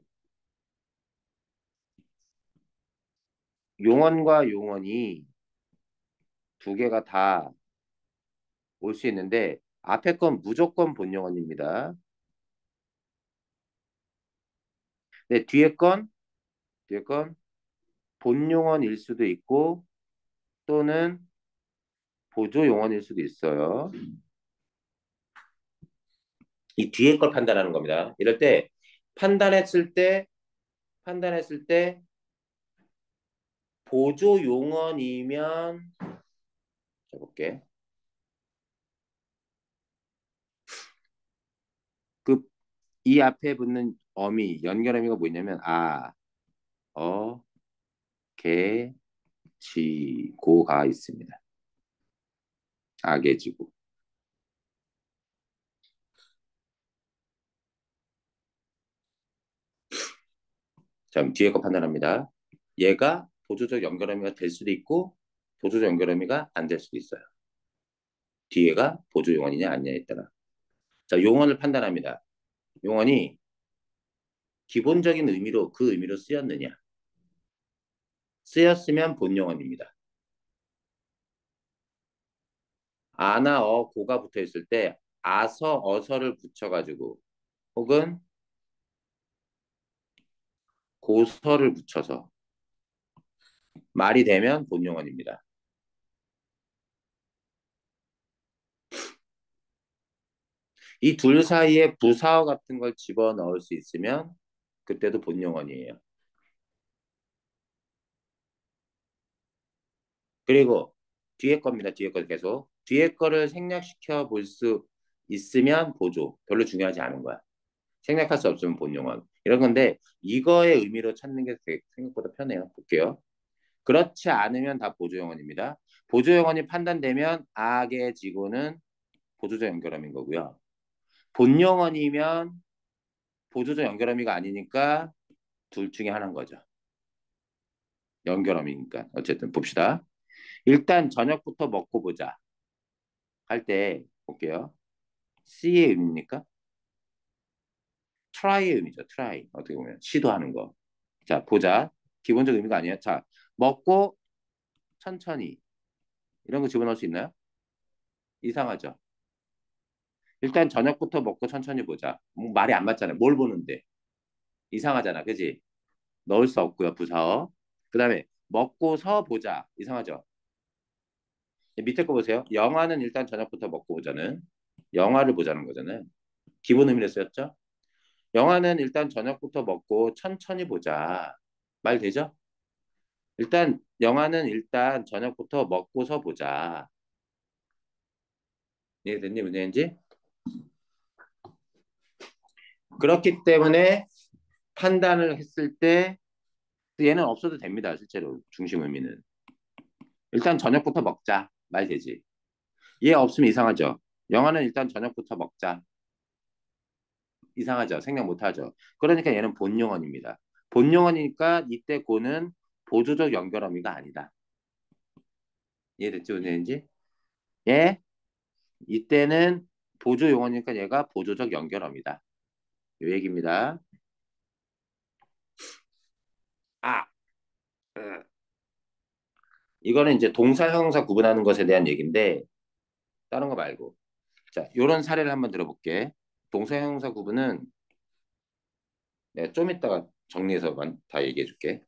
용언과 용언이 두 개가 다 올 수 있는데 앞에 건 무조건 본 용언입니다. 근데 뒤에 건 본 용언일 수도 있고 또는 보조 용언일 수도 있어요. 이 뒤에 걸 판단하는 겁니다. 이럴 때 판단했을 때 판단했을 때 보조 용언이면 해볼게. 그 이 앞에 붙는 어미 연결 어미가 뭐냐면 아, 어, 개, 지, 고가 있습니다. 아개지고. 자, 그럼 뒤에 거 판단합니다. 얘가 보조적 연결 어미가 될 수도 있고 보조적 연결 어미가 안 될 수도 있어요. 뒤에가 보조 용언이냐 아니냐에 따라. 자, 용언을 판단합니다. 용언이 기본적인 의미로 그 의미로 쓰였느냐. 쓰였으면 본용언입니다. 아나 어 고가 붙어 있을 때 아서 어서를 붙여가지고 혹은 고서를 붙여서 말이 되면 본용언입니다. 이 둘 사이에 부사어 같은 걸 집어넣을 수 있으면 그때도 본용언이에요. 그리고 뒤에 겁니다. 뒤에 거 계속. 뒤에 거를 생략시켜 볼 수 있으면 보조. 별로 중요하지 않은 거야. 생략할 수 없으면 본용언. 이런 건데 이거의 의미로 찾는 게 생각보다 편해요. 볼게요. 그렇지 않으면 다 보조용언입니다. 보조용언이 판단되면 악의 지고는 보조적 연결함인 거고요. 본용언이면 보조적 연결함이가 아니니까 둘 중에 하나인 거죠. 연결함이니까. 어쨌든 봅시다. 일단 저녁부터 먹고 보자. 할 때 볼게요. C의 의미입니까? try의 의미죠. try. 어떻게 보면 시도하는 거. 자, 보자. 기본적 의미가 아니에요. 자, 먹고 천천히. 이런 거 집어넣을 수 있나요? 이상하죠. 일단 저녁부터 먹고 천천히 보자. 뭐 말이 안 맞잖아요. 뭘 보는데. 이상하잖아. 그지? 넣을 수 없고요. 부사어. 그 다음에 먹고서 보자. 이상하죠? 밑에 거 보세요. 영화는 일단 저녁부터 먹고 보자는. 영화를 보자는 거잖아요. 기본 의미로 쓰였죠? 영화는 일단 저녁부터 먹고 천천히 보자. 말 되죠? 일단 영화는 일단 저녁부터 먹고서 보자. 이해됐니? 무슨 얘기인지? 그렇기 때문에 판단을 했을 때 얘는 없어도 됩니다. 실제로 중심 의미는. 일단 저녁부터 먹자. 말 되지. 얘 없으면 이상하죠. 영화는 일단 저녁부터 먹자. 이상하죠. 생각 못하죠. 그러니까 얘는 본용언입니다. 본용언이니까 이때 고는 보조적 연결어미가 아니다. 이해됐지, 무슨 얘기인지? 예? 이때는 보조 용어니까 얘가 보조적 연결어입니다. 이 얘기입니다. 아, 이거는 이제 동사 형용사 구분하는 것에 대한 얘기인데 다른 거 말고. 자, 요런 사례를 한번 들어볼게. 동사 형용사 구분은 내가 좀 이따가 정리해서 다 얘기해 줄게.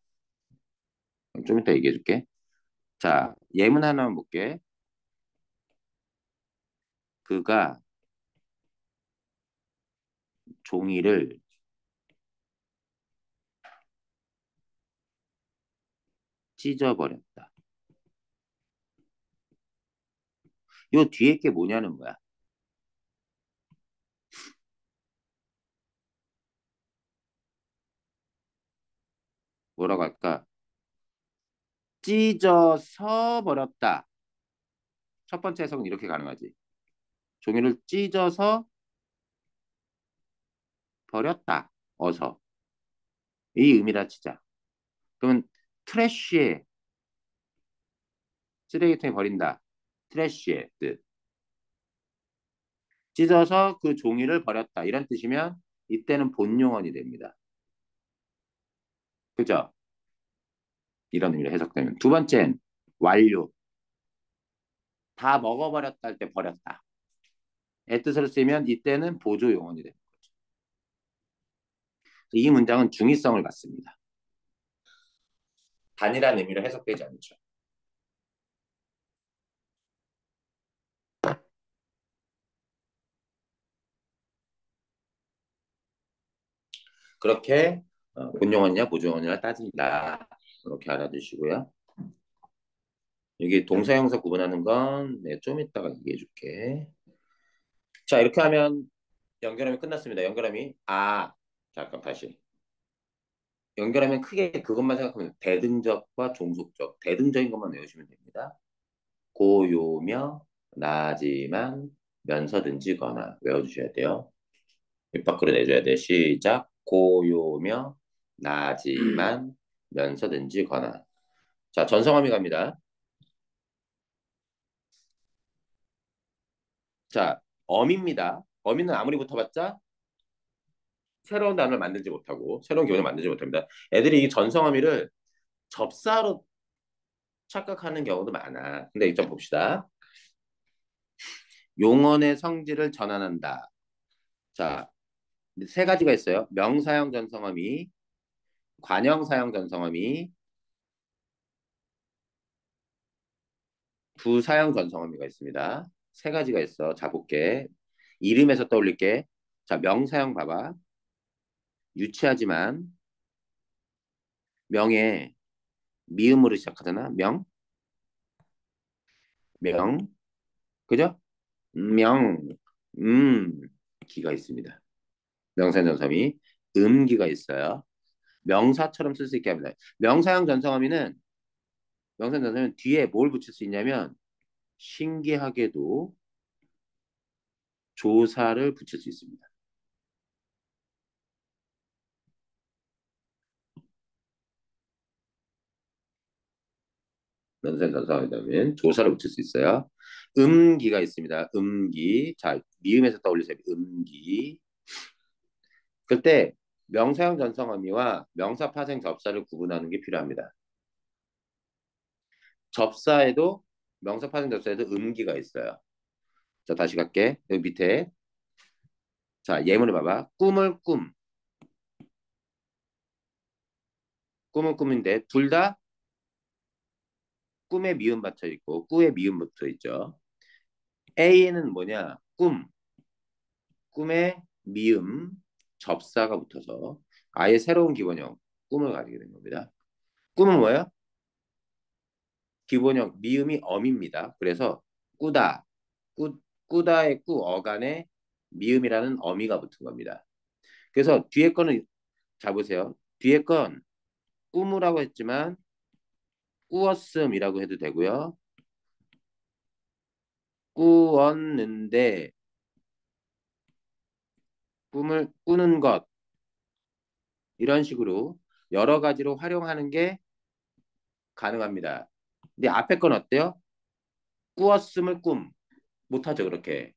좀 이따 얘기해 줄게. 자, 예문 하나만 볼게. 그가 종이를 찢어버렸다. 요 뒤에 게 뭐냐는 거야. 뭐라고 할까? 찢어서 버렸다. 첫 번째 해석은 이렇게 가능하지. 종이를 찢어서 버렸다. 어서. 이 의미라 치자. 그러면 트래쉬에 쓰레기통에 버린다. 트래쉬에 뜻. 찢어서 그 종이를 버렸다. 이런 뜻이면 이때는 본용언이 됩니다. 그죠? 이런 의미로 해석되면. 두 번째는 완료. 다 먹어버렸다 할 때 버렸다. 의 뜻으로 쓰이면 이때는 보조용언이 됩니다. 이 문장은 중의성을 갖습니다. 단일한 의미로 해석되지 않죠. 그렇게 본용언이냐 보조용언이냐 따진다. 그렇게 알아두시고요. 여기 동사형사 구분하는 건 네, 좀 이따가 얘기해 줄게. 자, 이렇게 하면 연결함이 끝났습니다. 연결함이 잠깐 다시. 연결하면 크게 그것만 생각하면 대등적과 종속적. 대등적인 것만 외우시면 됩니다. 고요며 나지만 면서든지거나 외워주셔야 돼요. 입 밖으로 내줘야 돼. 시작. 고요며 나지만 면서든지거나. 자, 전성함이 갑니다. 자, 어미입니다. 어미는 아무리 붙어봤자 새로운 단어를 만들지 못하고 새로운 기본을 만들지 못합니다. 애들이 이 전성어미를 접사로 착각하는 경우도 많아. 근데 이점 봅시다. 용언의 성질을 전환한다. 자, 세 가지가 있어요. 명사형 전성어미, 관형사형 전성어미, 부사형 전성어미가 있습니다. 세 가지가 있어. 자, 볼게. 이름에서 떠올릴게. 자, 명사형 봐봐. 유치하지만 명에 미음으로 시작하잖아. 명, 그죠? 명, 음, 기가 있습니다. 명사형 전성어미, 음기가 있어요. 명사처럼 쓸 수 있게 합니다. 명사형 전성어미는 명사형 전성어미는 뒤에 뭘 붙일 수 있냐면 신기하게도 조사를 붙일 수 있습니다. 명사형 전성어미는 조사를 붙일 수 있어요. 음기가 있습니다. 음기. 자, 미음에서 떠올리세요. 음기. 그때 명사형 전성어미와 명사 파생 접사를 구분하는 게 필요합니다. 접사에도 명사 파생 접사에도 음기가 있어요. 자, 다시 갈게. 여기 밑에. 자, 예문을 봐봐. 꿈을 꿈. 꿈은 꿈인데 둘 다 꿈에 미음 받쳐 있고 꾸에 미음 붙어 있죠. A는 뭐냐? 꿈에 미음 접사가 붙어서 아예 새로운 기본형 꿈을 가지게 된 겁니다. 꿈은 뭐예요? 기본형 미음이 엄입니다. 그래서 꾸다 꾸다의 꾸 어간에 미음이라는 어미가 붙은 겁니다. 그래서 뒤에 거는 자 보세요. 뒤에 건 꾸무라고 했지만 꾸었음이라고 해도 되고요. 꾸었는데 꿈을 꾸는 것 이런 식으로 여러 가지로 활용하는 게 가능합니다. 근데 앞에 건 어때요? 꾸었음을 꿈 못하죠 그렇게.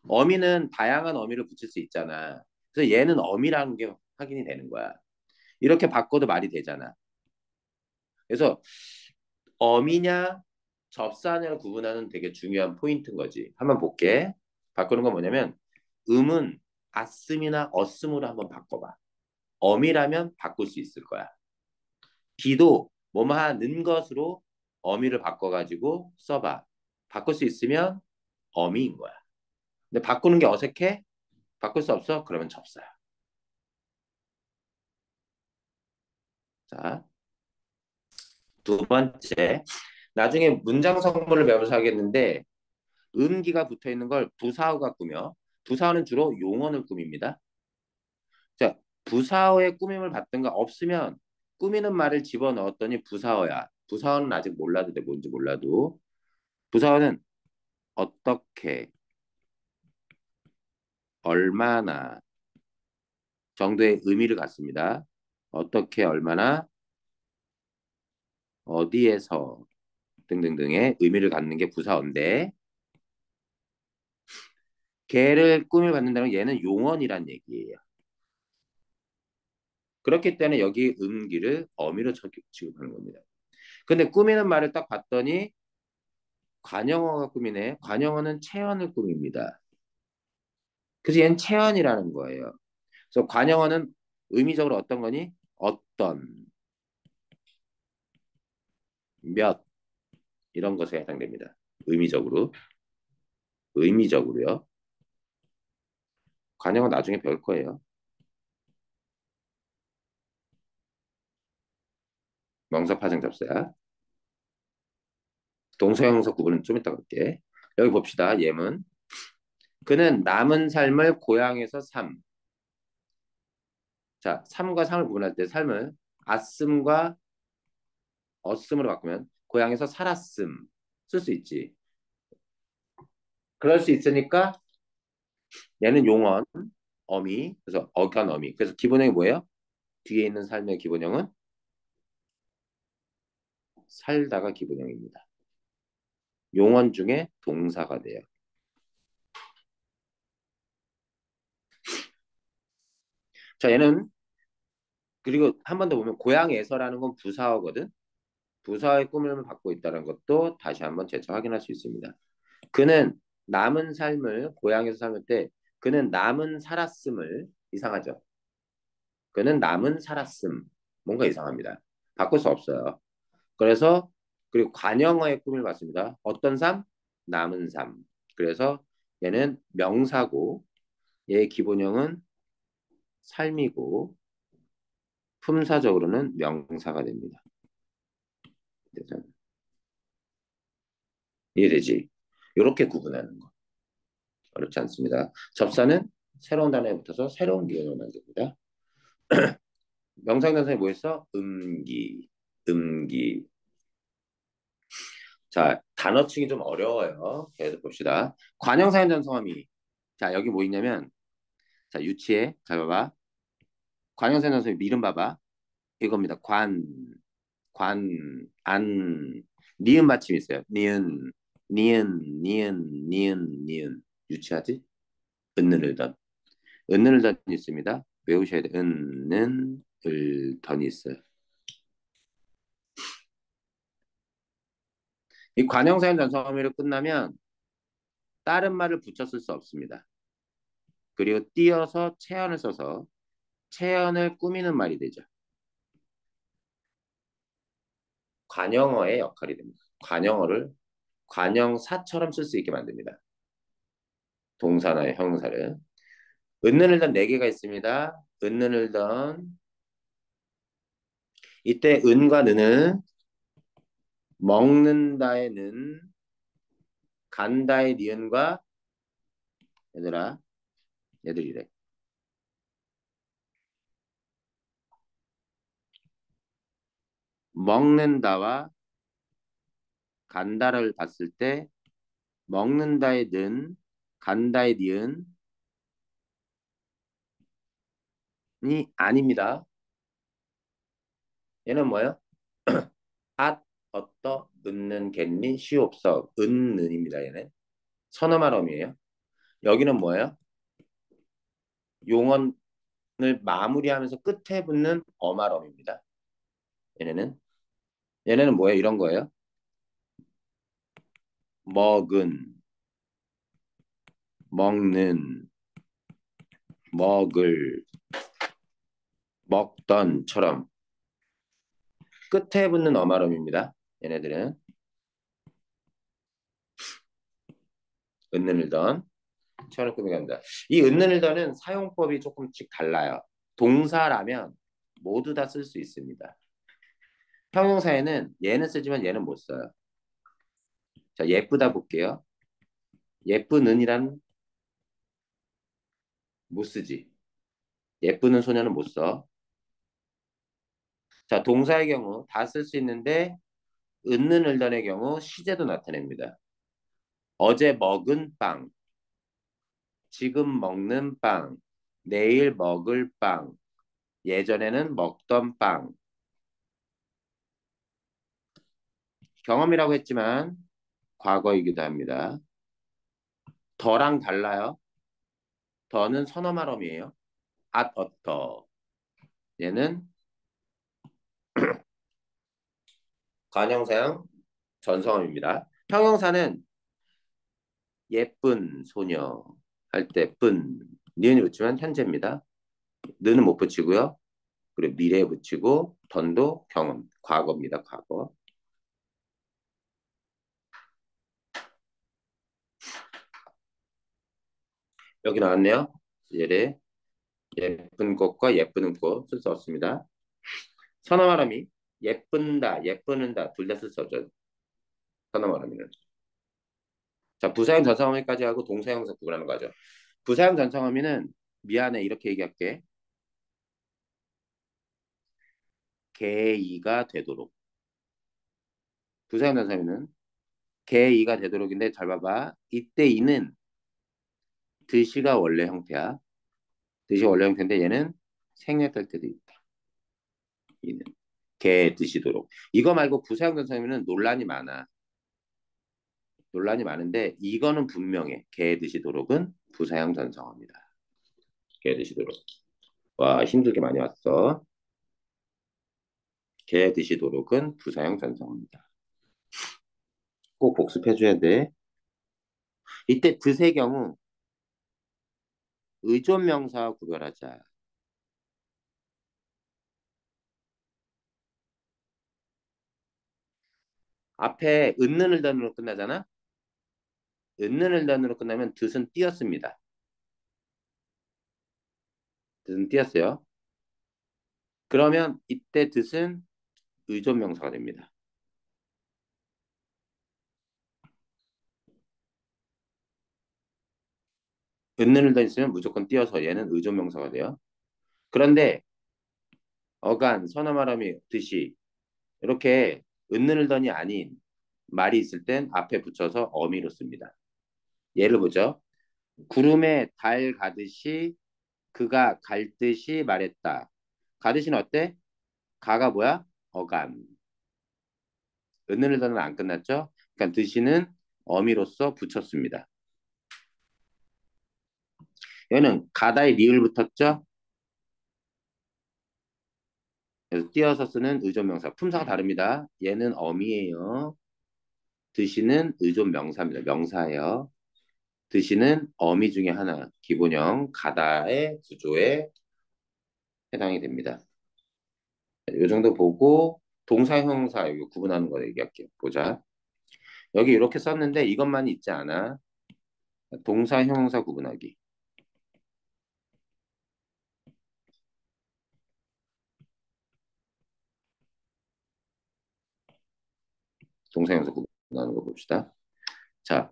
어미는 다양한 어미를 붙일 수 있잖아. 그래서 얘는 어미라는 게 확인이 되는 거야. 이렇게 바꿔도 말이 되잖아. 그래서 어미냐 접사냐를 구분하는 되게 중요한 포인트인 거지. 한번 볼게. 바꾸는 건 뭐냐면 음은 아씀이나 어씀으로 한번 바꿔봐. 어미라면 바꿀 수 있을 거야. 비도 뭐뭐하는 것으로 어미를 바꿔가지고 써봐. 바꿀 수 있으면 어미인 거야. 근데 바꾸는 게 어색해? 바꿀 수 없어? 그러면 접사야. 자, 두 번째. 나중에 문장 성분을 배우면서 하겠는데 음기가 붙어 있는 걸 부사어가 꾸며 부사어는 주로 용언을 꾸밉니다. 자, 부사어의 꾸밈을 받든가 없으면 꾸미는 말을 집어넣었더니 부사어야. 부사어는 아직 몰라도 돼. 뭔지 몰라도. 부사어는 어떻게, 얼마나 정도의 의미를 갖습니다. 어떻게, 얼마나, 어디에서 등등등의 의미를 갖는 게 부사어인데 걔를 꾸밀 받는다는 얘는 용언이란 얘기예요. 그렇기 때문에 여기 음기를 어미로 취급하는 겁니다. 근데 꾸미는 말을 딱 봤더니 관용어가 꾸미네. 관용어는 체언을 꾸밉니다. 그래서 얘는 체언이라는 거예요. 그래서 관용어는 의미적으로 어떤 거니? 어떤, 몇 이런 것에 해당됩니다. 의미적으로. 의미적으로요. 관용어 나중에 배울 거예요. 명사, 파생, 접사야. 동사, 형용사 구분은 좀 이따 갈게. 여기 봅시다. 예문. 그는 남은 삶을 고향에서 삶. 자, 삶과 삶을 구분할 때 삶을 아씀과 어씀으로 바꾸면 고향에서 살았음 쓸 수 있지. 그럴 수 있으니까 얘는 용언, 어미, 그래서 어간 어미. 그래서 기본형이 뭐예요? 뒤에 있는 삶의 기본형은 살다가 기본형입니다. 용언 중에 동사가 돼요. 자, 얘는 그리고 한 번 더 보면 고향에서라는 건 부사어거든. 부사의 꾸밈을 받고 있다는 것도 다시 한번 재차 확인할 수 있습니다. 그는 남은 삶을 고향에서 살을 때 그는 남은 살았음을 이상하죠. 그는 남은 살았음 뭔가 이상합니다. 바꿀 수 없어요. 그래서 그리고 관형어의 꿈을 봤습니다. 어떤 삶? 남은 삶. 그래서 얘는 명사고 얘의 기본형은 삶이고 품사적으로는 명사가 됩니다. 이해되지? 이렇게 구분하는 거. 어렵지 않습니다. 접사는 새로운 단어에 붙어서 새로운 기억을 만듭니다. 명사형용사에 뭐 있어? 음기, 음기. 자, 단어층이 좀 어려워요. 계속 봅시다. 관형사형 전성함이. 자, 여기 뭐 있냐면, 자, 유치해. 잘 봐봐. 관형사형 전성함이 이름 봐봐. 이겁니다. 안, 니은 받침 있어요. 니은. 유치하지? 은는을던. 은는을던이 있습니다. 외우셔야 돼. 은는을던이 있어요. 이 관형사형 전성함이로 끝나면 다른 말을 붙였을 수 없습니다. 그리고 띄어서 체언을 써서 체언을 꾸미는 말이 되죠. 관형어의 역할이 됩니다. 관형어를 관형사처럼 쓸 수 있게 만듭니다. 동사나 형용사를. 은는을던 네 개가 있습니다. 은는을던 이때 은과 는은 먹는다의 는, 간다의 니은과 얘들아 얘들이래. 먹는다와 간다를 봤을 때 먹는다의 는, 간다의 니은이 아닙니다. 얘는 뭐예요? 앗, 어떠, 은는, 겠니, 시옵서, 은는입니다. 얘는 선어말음이에요. 여기는 뭐예요? 용언을 마무리하면서 끝에 붙는 어말음입니다. 얘네는 뭐예요? 이런 거예요. 먹은, 먹는, 먹을, 먹던처럼 끝에 붙는 어말음입니다. 얘네들은 은는을던 처럼 꾸미갑니다. 이 은는을던은 사용법이 조금씩 달라요. 동사라면 모두 다 쓸 수 있습니다. 형용사에는 얘는 쓰지만 얘는 못 써요. 자, 예쁘다 볼게요. 예쁘는이란 못 쓰지. 예쁘는 소녀는 못 써. 자, 동사의 경우 다 쓸 수 있는데 은는을던의 경우 시제도 나타냅니다. 어제 먹은 빵, 지금 먹는 빵, 내일 먹을 빵, 예전에는 먹던 빵. 경험이라고 했지만 과거이기도 합니다. 더랑 달라요. 더는 선어말음이에요. at, 어터. 얘는 관형사형 전성어입니다. 형용사는 예쁜 소녀 할 때 쁜, 니은이 붙이면 현재입니다. 느는 못 붙이고요. 그리고 미래에 붙이고 던도 경험, 과거입니다. 과거. 여기 나왔네요. 예래 예쁜 꽃과 예쁘는 꽃 쓸 수 없습니다. 선어말음이 예쁜다, 예쁘는다 둘 다 쓸 수 없죠. 선어말음이는. 자, 부사형 전성어미까지 하고 동사형사 구분하는 거죠. 부사형 전성어미는 미안해 이렇게 얘기할게. 개이가 되도록. 부사형 전성어미는 개이가 되도록인데 잘 봐봐. 이때 이는 드시가 원래 형태야. 드시가 원래 형태인데 얘는 생략될 때도 있다. 이는 개 드시도록. 이거 말고 부사형 전성어미는 논란이 많아. 논란이 많은데 이거는 분명해. 개 드시도록은 부사형 전성어입니다. 개 드시도록. 와 힘들게 많이 왔어. 개 드시도록은 부사형 전성어입니다. 꼭 복습해줘야 돼. 이때 드의 경우 의존명사와 구별하자. 앞에 은는을 단으로 끝나잖아. 은는을 단으로 끝나면 듯은 띄었습니다. 듯은 띄었어요. 그러면 이때 듯은 의존명사가 됩니다. 은는을 단 있으면 무조건 띄어서 얘는 의존명사가 돼요. 그런데 어간, 선어말함이 듯이 이렇게 은는을 던이 아닌 말이 있을 땐 앞에 붙여서 어미로 씁니다. 예를 보죠. 구름에 달 가듯이 그가 갈 듯이 말했다. 가듯이는 어때? 가가 뭐야? 어감. 은는을더는 안 끝났죠? 그러니까 듯이는 어미로서 붙였습니다. 얘는 가다에 리을 붙었죠? 그래서 띄어서 쓰는 의존명사. 품사가 다릅니다. 얘는 어미예요. 듯이는 의존명사입니다. 명사예요. 듯이는 어미 중에 하나. 기본형 가다의 구조에 해당이 됩니다. 이 정도 보고 동사, 형용사 여기 구분하는 거 얘기할게요. 보자. 여기 이렇게 썼는데 이것만 있지 않아. 동사, 형용사 구분하기. 동사, 형용사 구분하는 거 봅시다. 자,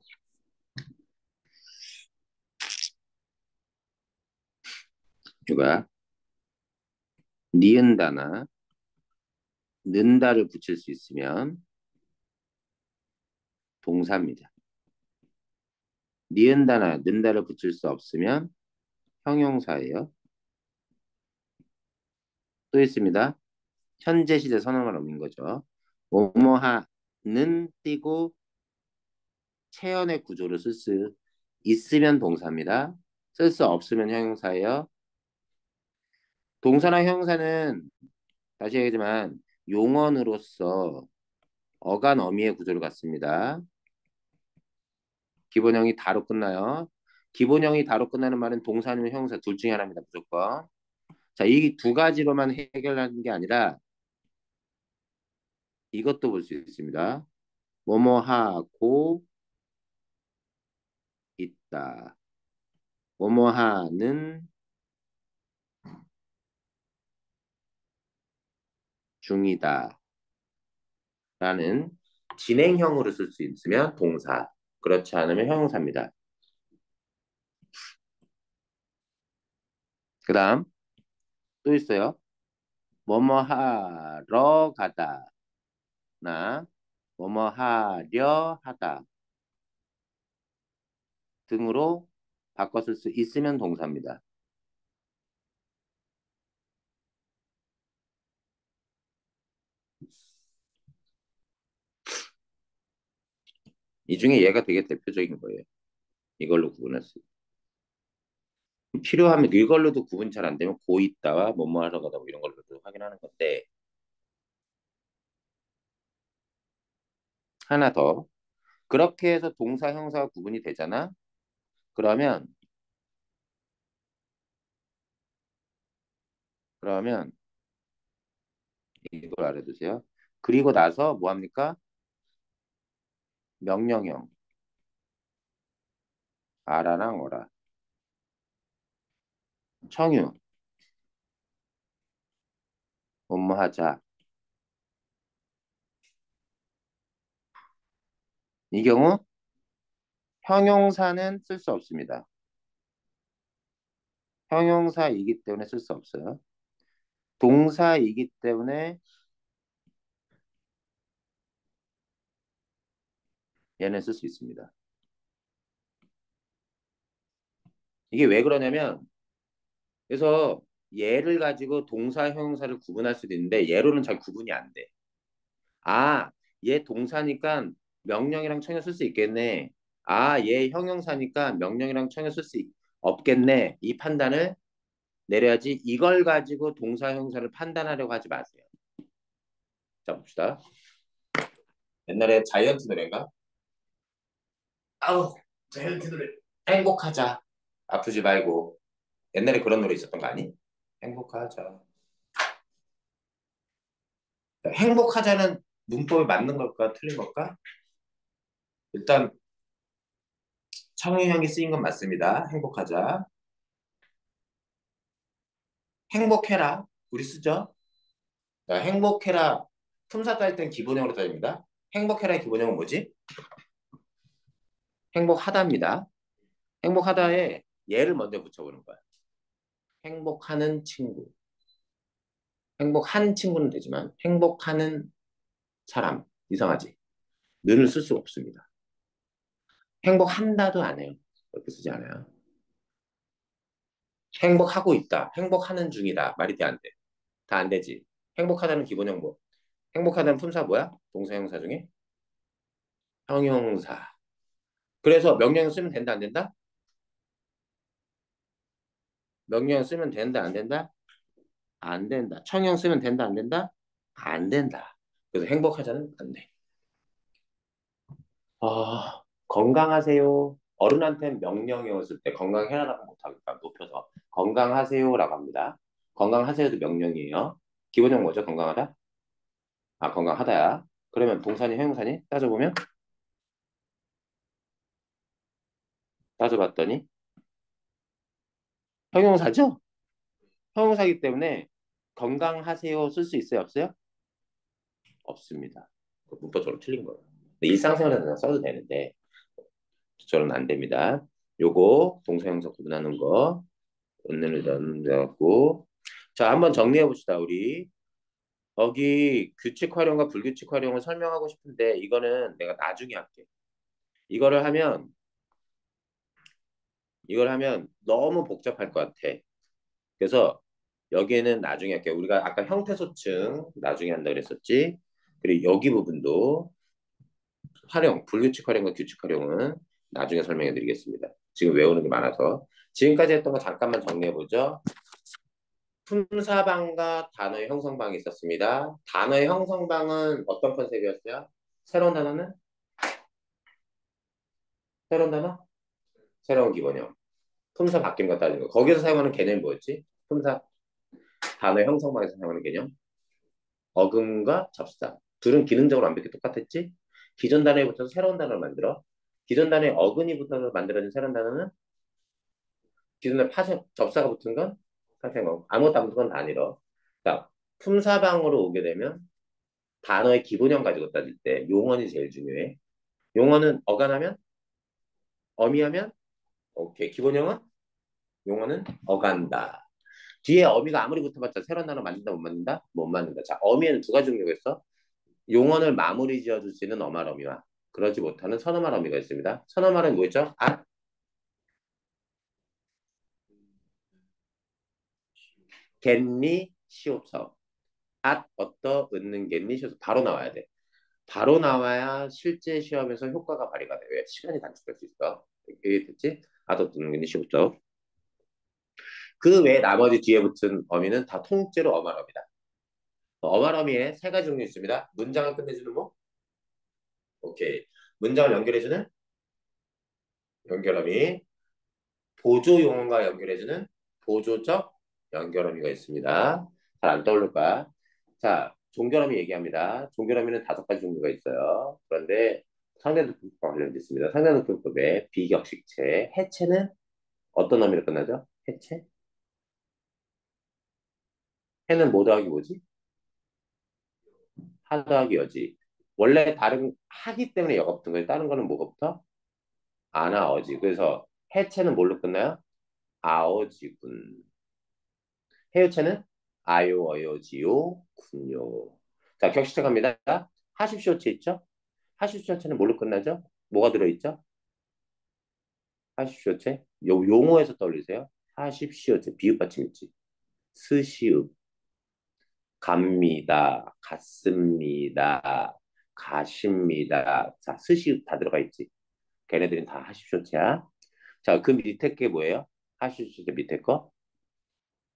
이거야. 니은다나, 는다를 붙일 수 있으면 동사입니다. 니은다나 는다를 붙일 수 없으면 형용사예요. 또 있습니다. 현재 시제 선언말 없는 거죠. 뭐뭐하는 띄고 체연의 구조를 쓸 수 있으면 동사입니다. 쓸 수 없으면 형용사예요. 동사나 형용사는 다시 얘기하지만 용언으로서 어간 어미의 구조를 갖습니다. 기본형이 다로 끝나요. 기본형이 다로 끝나는 말은 동사 아니면 형용사 둘 중에 하나입니다. 무조건. 자, 이 두 가지로만 해결하는 게 아니라 이것도 볼 수 있습니다. 뭐뭐 하고 있다. 뭐뭐 하는 중이다. 라는 진행형으로 쓸 수 있으면 동사. 그렇지 않으면 형용사입니다. 그 다음 또 있어요. 뭐뭐 하러 가다. 나 뭐뭐 하려 하다 등으로 바꿔 쓸 수 있으면 동사입니다. 이 중에 얘가 되게 대표적인 거예요. 이걸로 구분할 수. 필요하면 이걸로도 구분 잘 안 되면 고 있다와 뭐뭐 하러 가다 뭐 이런 걸로도 확인하는 건데 하나 더. 그렇게 해서 동사 형사가 구분이 되잖아. 그러면 이걸 알아두세요. 그리고 나서 뭐 합니까? 명령형. 아라랑 어라. 청유. 뭐뭐 하자. 이 경우 형용사는 쓸 수 없습니다. 형용사이기 때문에 쓸 수 없어요. 동사이기 때문에 얘는 쓸 수 있습니다. 이게 왜 그러냐면 그래서 얘를 가지고 동사, 형용사를 구분할 수도 있는데 얘로는 잘 구분이 안 돼. 아, 얘 동사니까 명령이랑 청유 쓸 수 있겠네. 아, 얘 형용사니까 명령이랑 청유 쓸 수 없겠네. 이 판단을 내려야지 이걸 가지고 동사, 형용사를 판단하려고 하지 마세요. 자, 봅시다. 옛날에 자이언트 노래인가? 아우, 자이언트 노래. 행복하자. 아프지 말고. 옛날에 그런 노래 있었던 거 아니? 행복하자. 행복하자는 문법이 맞는 걸까? 틀린 걸까? 일단 창의형이 쓰인 건 맞습니다. 행복하자. 행복해라. 우리 쓰죠? 자, 행복해라. 품사 따질 땐 기본형으로 따집니다. 행복해라의 기본형은 뭐지? 행복하다입니다. 행복하다에 얘를 먼저 붙여보는 거야. 행복하는 친구. 행복한 친구는 되지만 행복하는 사람. 이상하지? 는을 쓸 수가 없습니다. 행복한다도 안 해요. 그렇게 쓰지 않아요. 행복하고 있다. 행복하는 중이다. 말이 돼, 안 돼? 다 안 되지. 행복하다는 기본형 뭐? 행복하다는 품사 뭐야? 동사 형사 중에? 형용사. 그래서 명령 쓰면 된다, 안 된다? 명령 쓰면 된다, 안 된다? 안 된다. 청형 쓰면 된다, 안 된다? 안 된다. 그래서 행복하자는 안 돼. 건강하세요. 어른한테 명령이었을 때 건강해라라고 못하니까 높여서 건강하세요라고 합니다. 건강하세요도 명령이에요. 기본형 뭐죠? 건강하다? 아, 건강하다야. 그러면 동사니 형용사니? 따져봤더니 형용사죠? 형용사이기 때문에 건강하세요 쓸 수 있어요? 없어요? 없습니다. 문법적으로 틀린 거예요. 일상생활에서 써도 되는데 저는 안 됩니다. 요거 동사형사 구분하는 거 은는을 넣고 자 한번 정리해 봅시다 우리 여기 규칙 활용과 불규칙 활용을 설명하고 싶은데 이거는 내가 나중에 할게. 이거를 하면 이걸 하면 너무 복잡할 것 같아. 그래서 여기에는 나중에 할게요. 우리가 아까 형태소층 나중에 한다 그랬었지. 그리고 여기 부분도 활용, 불규칙 활용과 규칙 활용은 나중에 설명해 드리겠습니다. 지금 외우는 게 많아서. 지금까지 했던 거 잠깐만 정리해 보죠. 품사방과 단어의 형성방이 있었습니다. 단어의 형성방은 어떤 컨셉이었어요? 새로운 단어는? 새로운 단어? 새로운 기본형. 품사 바뀐 것 따지는 거. 거기서 사용하는 개념이 뭐였지? 품사 단어의 형성방에서 사용하는 개념? 어금과 접사. 둘은 기능적으로 완벽히 똑같았지? 기존 단어에 붙어서 새로운 단어를 만들어. 기존 단어에 어근이 붙어서 만들어진 새로운 단어는 기존에 파생, 접사가 붙은 건 파생어. 아무것도 안 붙은 건 단위로. 자, 품사방으로 오게 되면 단어의 기본형 가지고 따질 때 용언이 제일 중요해. 용언은 어간하면? 어미하면? 오케이. 기본형은? 용언은 어간다. 뒤에 어미가 아무리 붙어봤자 새로운 단어 만든다 못 만든다? 못 만든다. 자, 어미에는 두 가지 종류가 있어. 용언을 마무리 지어줄 수 있는 어말 어미와 그러지 못하는 선어말 어미가 있습니다. 선어말은 뭐였죠? 아, 겠니, 시옵서. 앗, 어떠, 은는, 겠니, 시옵서. 바로 나와야 돼. 바로 나와야 실제 시험에서 효과가 발휘가 돼. 왜? 시간이 단축될 수 있어. 이게 됐지? 앗, 어떠, 은는, 겠니, 시옵서. 그 외에 나머지 뒤에 붙은 어미는 다 통째로 어말 어미다. 어말 어미에 세 가지 종류 있습니다. 문장을 끝내주는 뭐? 오케이. 문장을 연결해주는 연결어미. 보조 용어과 연결해주는 보조적 연결어미가 있습니다. 잘 안 떠오를 거야. 자, 종결어미 얘기합니다. 종결어미는 다섯 가지 종류가 있어요. 그런데 상대능동법과 관련돼 있습니다. 상대능동법의 비격식체, 해체는 어떤 어미로 끝나죠? 해체? 해는 뭐 더하기 뭐지? 하 더하기 여지. 원래 다른 하기 때문에 여가 붙은 거예요. 다른 거는 뭐가 붙어? 아나 어지. 그래서 해체는 뭘로 끝나요? 아어지군. 해유체는 아요, 어요, 지요, 군요. 자, 격식체 갑니다. 하십시오체 있죠? 하십시오체는 뭘로 끝나죠? 뭐가 들어있죠? 하십시오체. 요 용어에서 떠올리세요. 하십시오체. 비읍 받침 있지. 스시읍. 갑니다. 갔습니다. 가십니다. 자, 스시읍 다 들어가 있지. 걔네들은 다 하십시오체야. 자, 그 밑에 게 뭐예요? 하십시오체 밑에 거.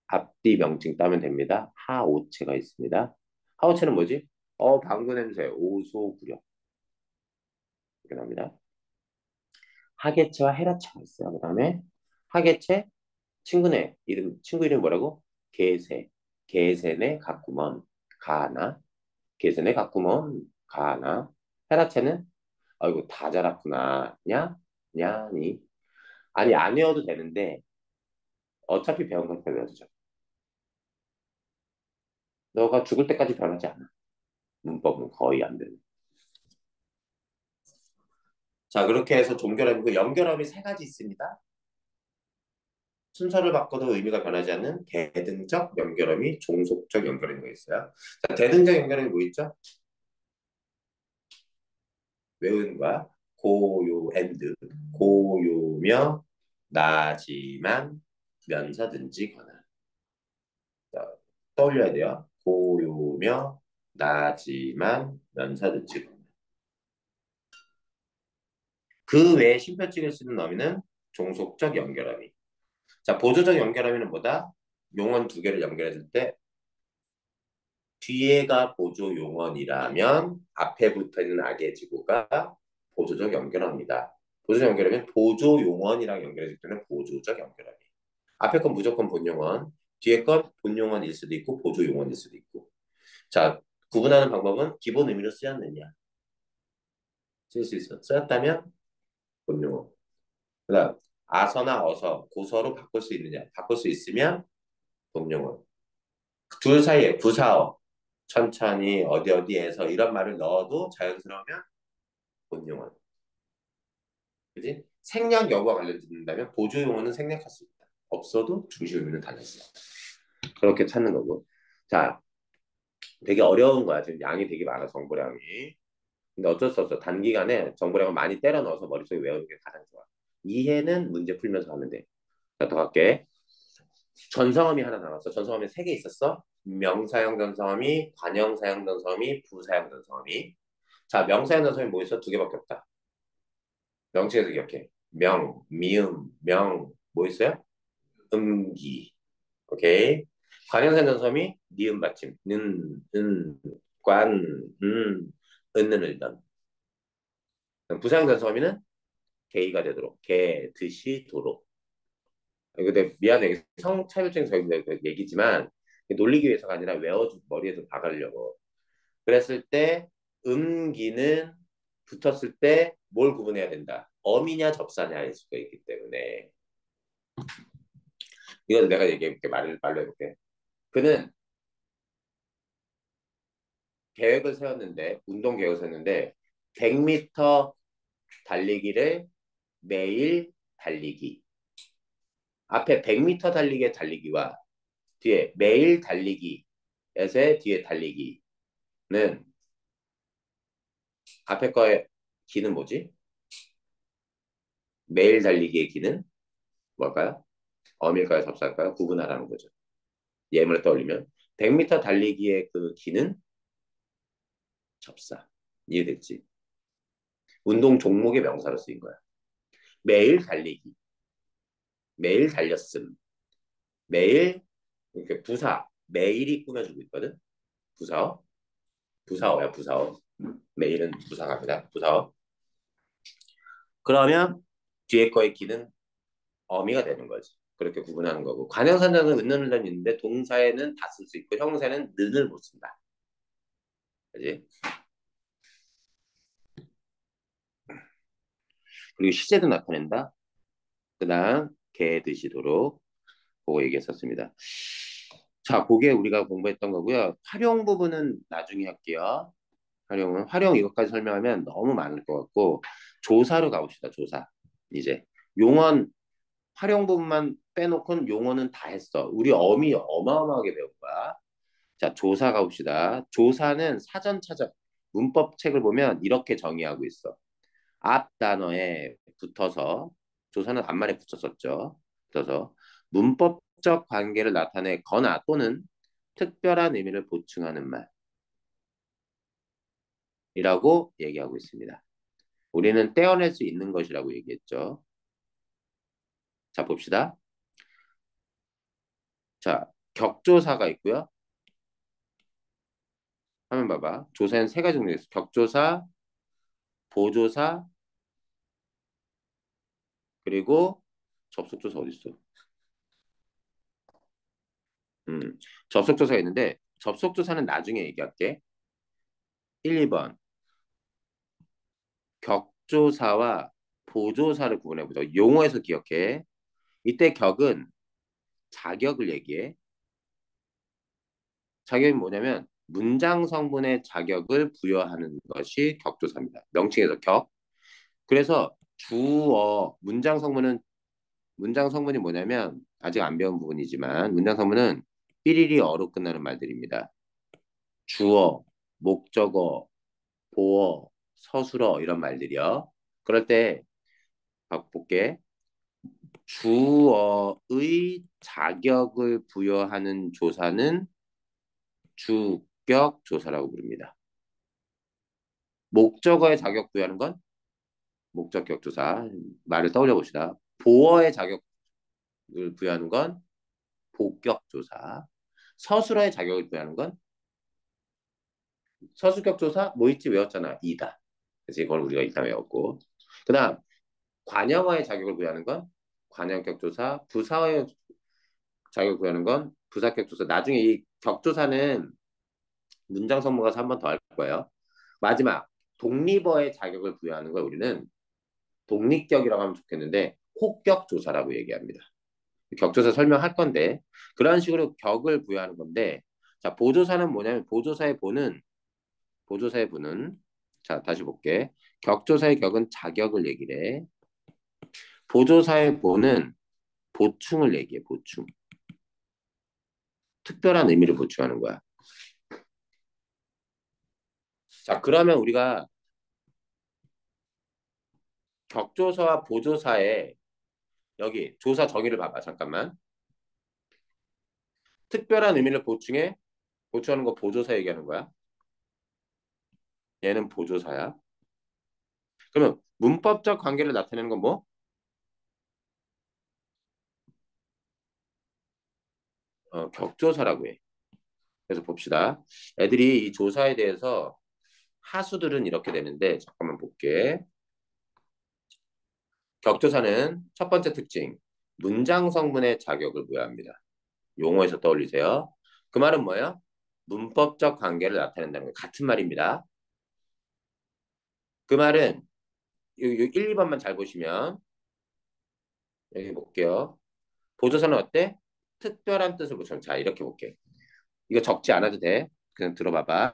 앞뒤 명칭 따면 됩니다. 하오체가 있습니다. 하오체는 뭐지? 방구 냄새, 오소구려. 이렇게 나옵니다. 하계체와 헤라체가 있어요. 그 다음에 하계체, 친구네 이름, 친구 이름 뭐라고? 개세. 개세네 가꾸먼, 가나. 개세네 가꾸먼, 가나. 헤라체는, 아이고, 다 자랐구나. 냐? 냐니. 아니, 안 외워도 되는데, 어차피 배운 거니까 외워두죠. 너가 죽을 때까지 변하지 않아. 문법은 거의 안 되는. 자, 그렇게 해서 종결함이고 연결함이 세 가지 있습니다. 순서를 바꿔도 의미가 변하지 않는 대등적 연결음이 종속적 연결음이 있어요. 자, 대등적 연결음이 뭐 있죠? 외우는 거야. 고요 앤드 고요며 나지만 면서든지 거나. 자, 떠올려야 돼요. 고요며 나지만 면서든지 거나. 그 외에 쉼표 찍을 수 있는 어미는 종속적 연결어미. 자, 보조적 연결어미는 뭐다? 용언 두 개를 연결해줄 때 뒤에가 보조 용언이라면 앞에 붙어 있는 악의 지구가 보조적 연결어입니다. 보조적 연결어면 보조 용언이랑 연결해줄 때는 보조적 연결어미. 앞에 건 무조건 본용언, 뒤에 건 본용언일 수도 있고 보조 용언일 수도 있고. 자, 구분하는 방법은 기본 의미로 쓰였느냐. 쓸 수 있어. 쓰였다면 본용언. 그다음 아서나 어서, 고서로 바꿀 수 있느냐. 바꿀 수 있으면 본용언. 둘 사이에 부사어, 천천히 어디 어디에서 이런 말을 넣어도 자연스러우면 본용어. 그지? 생략 여부와 관련된다면 보조 용어는 생략할 수 있다. 없어도 중심 의미는 달라진다. 그렇게 찾는 거고. 자, 되게 어려운 거야. 지금 양이 되게 많아, 정보량이. 근데 어쩔 수 없어. 단기간에 정보량을 많이 때려 넣어서 머릿속에 외우는 게 가장 좋아. 이해는 문제 풀면서 하면 돼. 자, 더 할게. 전성함이 하나 남았어. 전성함이 세 개 있었어. 명사형 전성함이, 관형사형 전성함이, 부사형 전성함이. 자, 명사형 전성함이 뭐 있어? 두 개밖에 없다. 명칭에서 기억해. 명, 미음, 명, 뭐 있어요? 음기. 오케이. 관형사형 전성함이 니은 받침. 관, 은는 을던. 부사형 전성함이는 개의가 되도록. 개, 듯이, 도록. 근데 미안해. 성차별적인 얘기지만 놀리기 위해서가 아니라 외워주고 머리에 좀 박으려고. 그랬을 때 음기는 붙었을 때 뭘 구분해야 된다. 어미냐 접사냐 할 수가 있기 때문에 이건 내가 얘기해볼게. 말로 해볼게. 그는 계획을 세웠는데 운동 계획을 세웠는데 100m 달리기를 매일 달리기. 앞에 100m 달리기의 달리기와 뒤에 매일 달리기에서의 뒤에 달리기는 앞에 거의 기는 뭐지? 매일 달리기의 기는 뭘까요? 어밀까요? 접사일까요? 구분하라는 거죠. 예문을 떠올리면 100m 달리기의 그 기는 접사. 이해됐지? 운동 종목의 명사로 쓰인 거야. 매일 달리기, 매일 달렸음, 매일 이렇게 부사, 매일이 꾸며주고 있거든. 부사어, 부사어야 부사어. 매일은 부사갑니다. 부사어. 그러면 뒤에 거의 기는 어미가 되는 거지. 그렇게 구분하는 거고. 관형사자는 은는을 있는데 동사에는 다 쓸 수 있고 형사는 는을 못 쓴다. 그지? 그리고 시제도 나타낸다. 그다음 개 드시도록 보고 얘기했었습니다. 자, 그게 우리가 공부했던 거고요. 활용 부분은 나중에 할게요. 활용 이것까지 설명하면 너무 많을 것 같고 조사로 가봅시다. 조사. 이제 용언 활용 부분만 빼놓고는 용어는 다 했어. 우리 어미 어마어마하게 배운 거야. 자, 조사 가봅시다. 조사는 사전 찾아 문법 책을 보면 이렇게 정의하고 있어. 앞 단어에 붙어서 조사는 앞말에 붙였었죠. 붙어서 문법적 관계를 나타내거나 또는 특별한 의미를 보충하는 말이라고 얘기하고 있습니다. 우리는 떼어낼 수 있는 것이라고 얘기했죠. 자, 봅시다. 자, 격조사가 있고요. 화면 봐봐. 조사는 세 가지 종류가 있어. 격조사, 보조사, 그리고 접속조사 어디 있어? 접속조사가 있는데 접속조사는 나중에 얘기할게. 1, 2번. 격조사와 보조사를 구분해보자. 용어에서 기억해. 이때 격은 자격을 얘기해. 자격이 뭐냐면 문장 성분의 자격을 부여하는 것이 격조사입니다. 명칭에서 격. 그래서 주어 문장 성분이 뭐냐면 아직 안 배운 부분이지만 문장 성분은 삐리리 어로 끝나는 말들입니다. 주어, 목적어, 보어, 서술어 이런 말들이요. 그럴 때 볼게. 주어의 자격을 부여하는 조사는 주격 조사라고 부릅니다. 목적어의 자격 부여하는 건 목적격 조사. 말을 떠올려 봅시다. 보어의 자격을 부여하는 건 복격 조사. 서술어의 자격을 부여하는 건 서술격 조사 뭐 있지 외웠잖아. 이다. 그래서 이걸 우리가 이다 외웠고. 그다음 관형어의 자격을 부여하는 건 관형격 조사. 부사어의 자격을 구하는 건 부사격 조사. 나중에 이 격조사는 문장 성문 가서 한 번 더 할 거예요. 마지막 독립어의 자격을 부여하는 걸 우리는 독립격이라고 하면 좋겠는데 혹격 조사라고 얘기합니다. 격조사 설명할 건데 그런 식으로 격을 부여하는 건데 자 보조사는 뭐냐면 보조사의 부는 자 다시 볼게. 격조사의 격은 자격을 얘기를 해. 보조사의 보는 보충을 얘기해. 보충. 특별한 의미를 보충하는 거야. 자, 그러면 우리가 격조사와 보조사의 여기 조사 정의를 봐봐. 잠깐만. 특별한 의미를 보충하는 거 보조사 얘기하는 거야. 얘는 보조사야. 그러면 문법적 관계를 나타내는 건 뭐? 격조사라고 해. 그래서 봅시다. 애들이 이 조사에 대해서 하수들은 이렇게 되는데 잠깐만 볼게. 격조사는 첫 번째 특징, 문장 성분의 자격을 부여합니다. 용어에서 떠올리세요. 그 말은 뭐예요? 문법적 관계를 나타낸다는 거 같은 말입니다. 그 말은 요 1, 2번만 잘 보시면 여기 볼게요. 보조사는 어때? 특별한 뜻을 붙여. 자, 이렇게 볼게. 이거 적지 않아도 돼. 그냥 들어봐봐.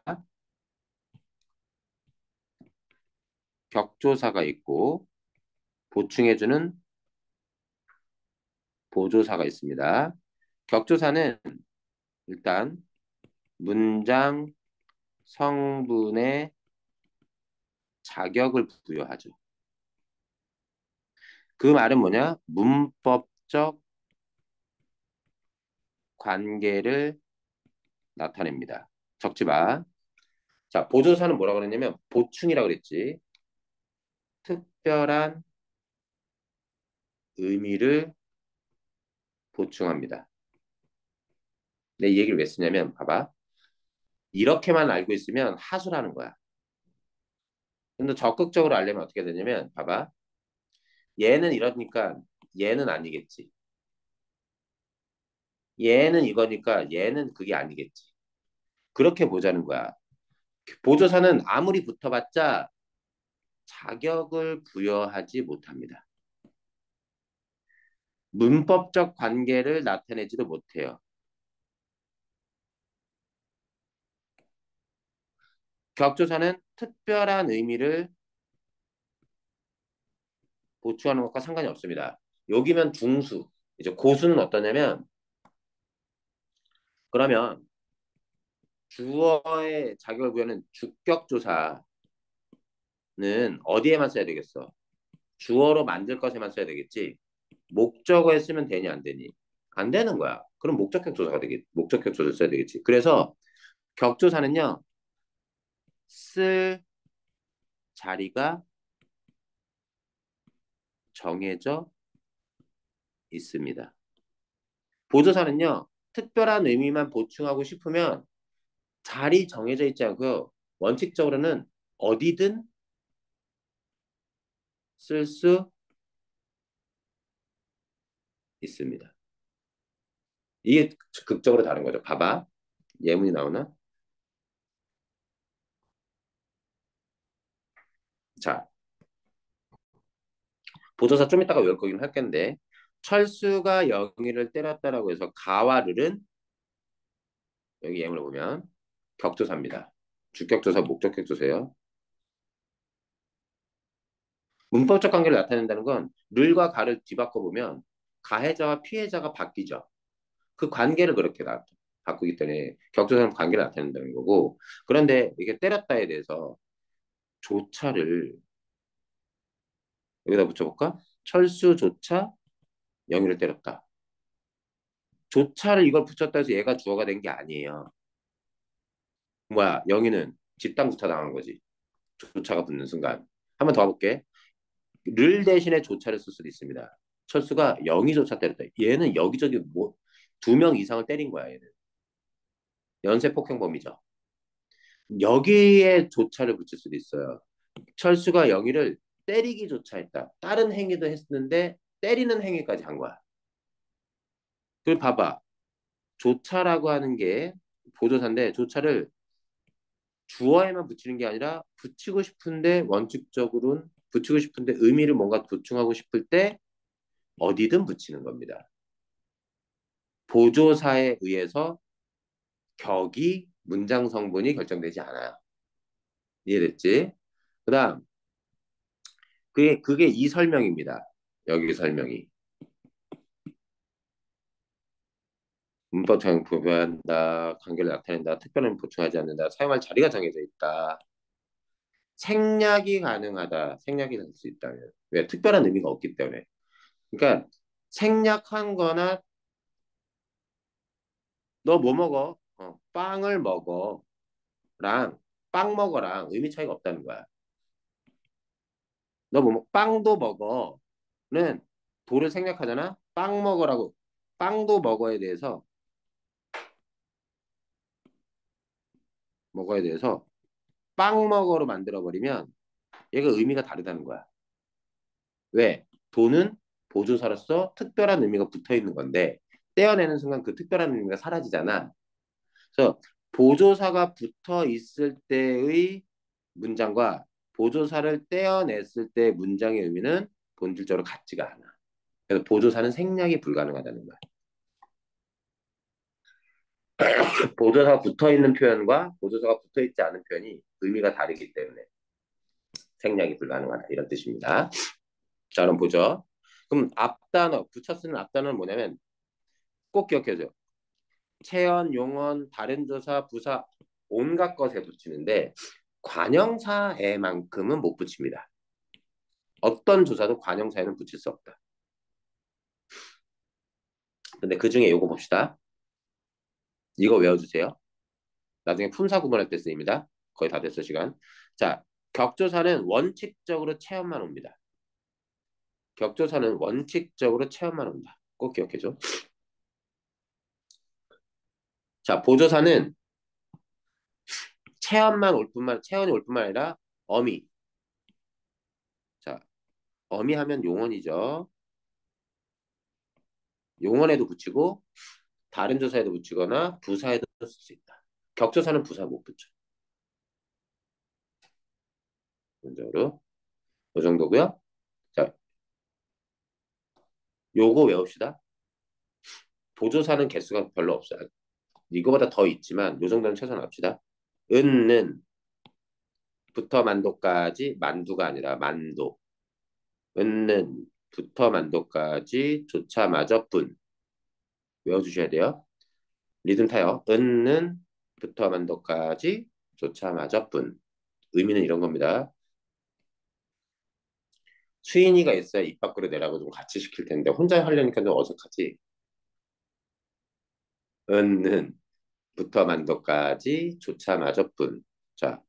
격조사가 있고 보충해주는 보조사가 있습니다. 격조사는 일단 문장 성분의 자격을 부여하죠. 그 말은 뭐냐? 문법적 관계를 나타냅니다. 적지 마. 자, 보조사는 뭐라고 그랬냐면 보충이라고 그랬지. 특별한 의미를 보충합니다. 내 이 얘기를 왜 쓰냐면 봐봐. 이렇게만 알고 있으면 하수라는 거야. 근데 적극적으로 알려면 어떻게 되냐면 봐봐. 얘는 이러니까 얘는 아니겠지. 얘는 이거니까 얘는 그게 아니겠지. 그렇게 보자는 거야. 보조사는 아무리 붙어봤자 자격을 부여하지 못합니다. 문법적 관계를 나타내지도 못해요. 격조사는 특별한 의미를 보충하는 것과 상관이 없습니다. 여기면 중수, 이제 고수는 어떠냐면 그러면 주어의 자격을 부여하는 주격조사는 어디에만 써야 되겠어? 주어로 만들 것에만 써야 되겠지. 목적어에 쓰면 되니 안 되니? 안 되는 거야. 그럼 목적격 조사가 되겠지. 목적격 조사를 써야 되겠지. 그래서 격조사는요. 쓸 자리가 정해져 있습니다. 보조사는요. 특별한 의미만 보충하고 싶으면 자리 정해져 있지 않고요. 원칙적으로는 어디든 쓸 수 있습니다. 이게 극적으로 다른 거죠. 봐봐. 예문이 나오나? 자, 보조사 좀 이따가 외울 거긴 할 텐데 철수가 영희를 때렸다라고 해서 가와 르는 여기 예문을 보면 격조사입니다. 주격조사, 목적격조사예요. 문법적 관계를 나타낸다는 건 를과 가를 뒤바꿔 보면 가해자와 피해자가 바뀌죠. 그 관계를 그렇게 바꾸기 때문에 격조사는 관계를 나타낸다는 거고 그런데 이게 때렸다에 대해서 조차를 여기다 붙여볼까? 철수조차 영희를 때렸다. 조차를 이걸 붙였다 해서 얘가 주어가 된 게 아니에요. 뭐야, 영희는 집단구타 당한 거지. 조차가 붙는 순간. 한번 더 가볼게. 를 대신에 조차를 쓸 수도 있습니다. 철수가 영희조차 때렸다. 얘는 여기저기 뭐 두 명 이상을 때린 거야, 얘는. 연쇄 폭행범이죠. 여기에 조차를 붙일 수도 있어요. 철수가 영희를 때리기조차 했다. 다른 행위도 했는데 때리는 행위까지 한 거야. 그걸 봐봐. 조차라고 하는 게 보조사인데 조차를 주어에만 붙이는 게 아니라 붙이고 싶은데 원칙적으로는 붙이고 싶은데 의미를 뭔가 보충하고 싶을 때 어디든 붙이는 겁니다. 보조사에 의해서 격이 문장 성분이 결정되지 않아요. 이해됐지? 그다음 그게 이 설명입니다. 여기 설명이 문법 적용 부여한다, 관계를 나타낸다, 특별한 보충하지 않는다, 사용할 자리가 정해져 있다. 생략이 가능하다. 생략이 될 수 있다면. 왜? 특별한 의미가 없기 때문에. 그러니까 생략한 거나 너 뭐 먹어? 빵을 먹어. 랑 빵 먹어랑 의미 차이가 없다는 거야. 너 뭐 빵도 먹어는 도를 생략하잖아. 빵 먹어라고 빵도 먹어야 돼서 빵 먹어로 만들어 버리면 얘가 의미가 다르다는 거야. 왜? 도는 보조사로서 특별한 의미가 붙어 있는 건데 떼어내는 순간 그 특별한 의미가 사라지잖아. 그래서 보조사가 붙어 있을 때의 문장과 보조사를 떼어냈을 때 문장의 의미는 본질적으로 같지가 않아. 그래서 보조사는 생략이 불가능하다는 거야. 보조사가 붙어 있는 표현과 보조사가 붙어 있지 않은 표현이 의미가 다르기 때문에 생략이 불가능하다. 이런 뜻입니다. 자, 그럼 보죠. 그럼 앞단어, 붙여 쓰는 앞단어는 뭐냐면 꼭 기억해줘. 체언, 용언, 다른 조사, 부사 온갖 것에 붙이는데 관형사에만큼은 못 붙입니다. 어떤 조사도 관형사에는 붙일 수 없다. 근데 그 중에 요거 봅시다. 이거 외워주세요. 나중에 품사 구분할 때 쓰입니다. 거의 다 됐어, 시간. 자, 격조사는 원칙적으로 체험만 옵니다. 격조사는 원칙적으로 체험만 온다. 꼭 기억해줘. 자, 보조사는 체험이 올 뿐만 아니라 어미. 자, 어미 하면 용언이죠. 용언에도 붙이고 다른 조사에도 붙이거나 부사에도 쓸 수 있다. 격조사는 부사 못 붙여. 먼저로 이 정도고요. 자, 요거 외웁시다. 보조사는 개수가 별로 없어요. 이거보다 더 있지만 요 정도는 최소한 합시다. 은는 부터 만도까지 만두가 아니라 만도. 은는 부터 만도까지 조차마저 분. 외워주셔야 돼요. 리듬 타요. 은는 부터 만도까지 조차마저 분. 의미는 이런 겁니다. 수인이가 있어야 입 밖으로 내라고 좀 같이 시킬 텐데 혼자 하려니까 좀 어색하지. 은는 부터 만도까지 조차마저 분. 자,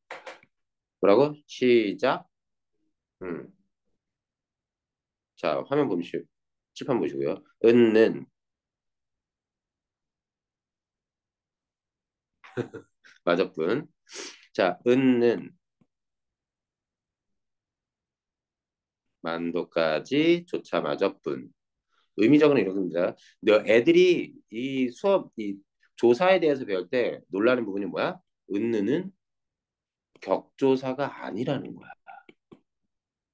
뭐라고? 시작. 음. 자, 화면 보시고 칠판 보시고요. 은는 마저뿐. 자, 은는 만도까지 조차 마저뿐. 의미적으로는 이런 겁니다. 애들이 이 수업 이 조사에 대해서 배울 때 놀라는 부분이 뭐야? 은는은 격조사가 아니라는 거야.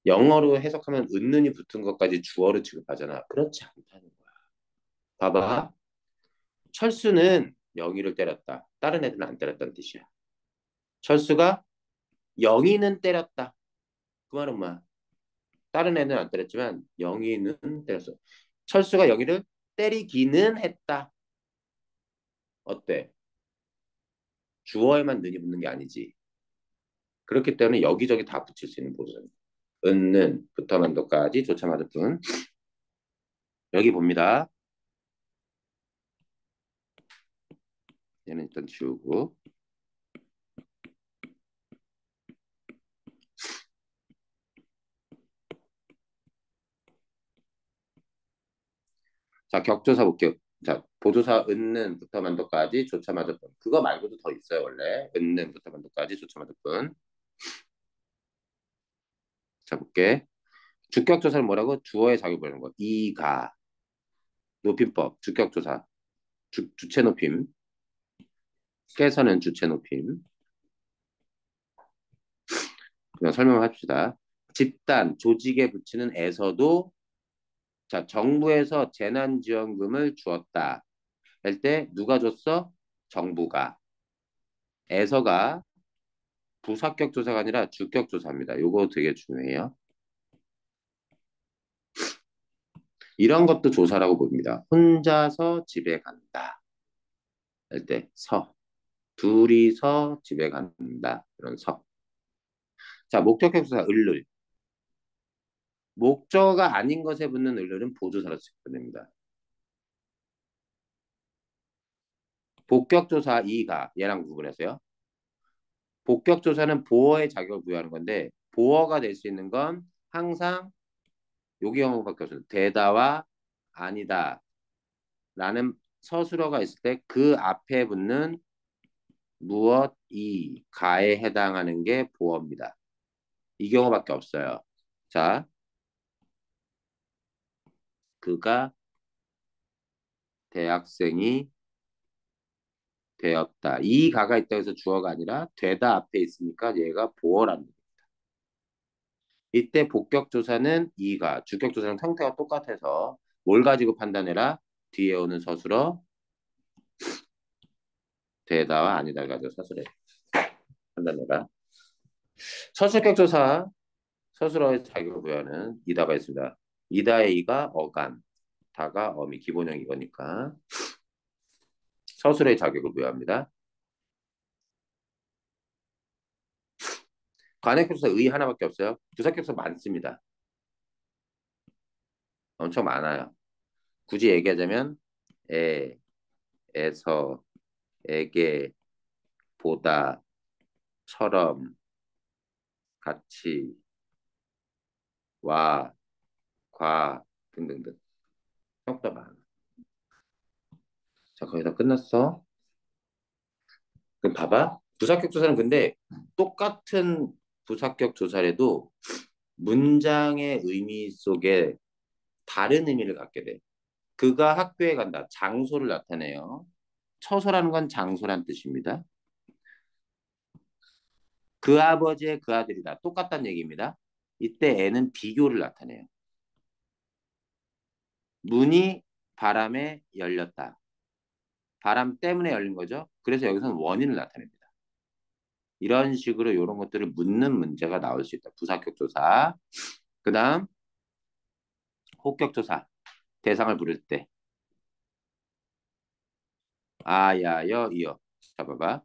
영어로 해석하면 은는이 붙은 것까지 주어로 취급하잖아. 그렇지 않다는 거야. 봐봐. 철수는 영희를 때렸다. 다른 애들은 안 때렸다는 뜻이야. 철수가 영희는 때렸다. 그 말은 뭐야? 다른 애는 안 때렸지만 영희는 때렸어. 철수가 영희를 때리기는 했다. 어때? 주어에만 는이 붙는 게 아니지. 그렇기 때문에 여기저기 다 붙일 수 있는 보조입니다. 은는 부터 만도까지 조차마들 뿐. 여기 봅니다. 얘는 일단 지우고. 자, 격조사 볼게요. 자, 보조사 은는 부터 만도까지 조차마들 뿐. 그거 말고도 더 있어요, 원래. 은는 부터 만도까지 조차마들 뿐. 자, 볼게. 주격조사는 뭐라고? 주어의 자격을 보는 거. 이가. 높임법. 주격조사. 주체 높임. 깨서는 주체 높임. 그냥 설명합시다. 집단, 조직에 붙이는 에서도 자, 정부에서 재난지원금을 주었다. 할 때 누가 줬어? 정부가. 에서가 부사격 조사가 아니라 주격 조사입니다. 요거 되게 중요해요. 이런 것도 조사라고 봅니다. 혼자서 집에 간다. 할 때 서. 둘이서 집에 간다. 이런 서. 자, 목적격투사 을을. 목적어가 아닌 것에 붙는 을을은 보조사로 취급됩니다. 복격조사 이가 얘랑 구분해서요. 복격조사는 보어의 자격을 부여하는 건데 보어가 될 수 있는 건 항상 여기 경우밖에 없어요. 되다와 아니다 라는 서술어가 있을 때 그 앞에 붙는 무엇, 이, 가에 해당하는 게 보어입니다. 이 경우밖에 없어요. 자, 그가 대학생이 되었다. 이 가가 있다고 해서 주어가 아니라 되다 앞에 있으니까 얘가 보어랍니다. 이때 복격조사는 이가, 주격조사랑 형태가 똑같아서 뭘 가지고 판단해라? 뒤에 오는 서술어 되다와 아니다 가지고 서술해 판단해라. 서술격조사 서술어의 자격을 부여하는 이다가 있습니다. 이다의 이가 어간, 다가 어미 기본형 이거니까 서술의 자격을 부여합니다. 관행격조사 의 하나밖에 없어요. 부사격조사 많습니다. 엄청 많아요. 굳이 얘기하자면 에, 에서, 에게, 보다, 처럼, 같이, 와, 과 등등등. 생각보다 많아. 자, 거의 다 끝났어. 그럼 봐봐. 부사격 조사는 근데 똑같은 부사격 조사래도 문장의 의미 속에 다른 의미를 갖게 돼. 그가 학교에 간다. 장소를 나타내요. 처소라는 건 장소란 뜻입니다. 그 아버지의 그 아들이다. 똑같다는 얘기입니다. 이때 애는 비교를 나타내요. 문이 바람에 열렸다. 바람 때문에 열린 거죠. 그래서 여기서는 원인을 나타냅니다. 이런 식으로 이런 것들을 묻는 문제가 나올 수 있다. 부사격 조사. 그 다음 호격 조사. 대상을 부를 때 아야 여 이어. 잡아봐.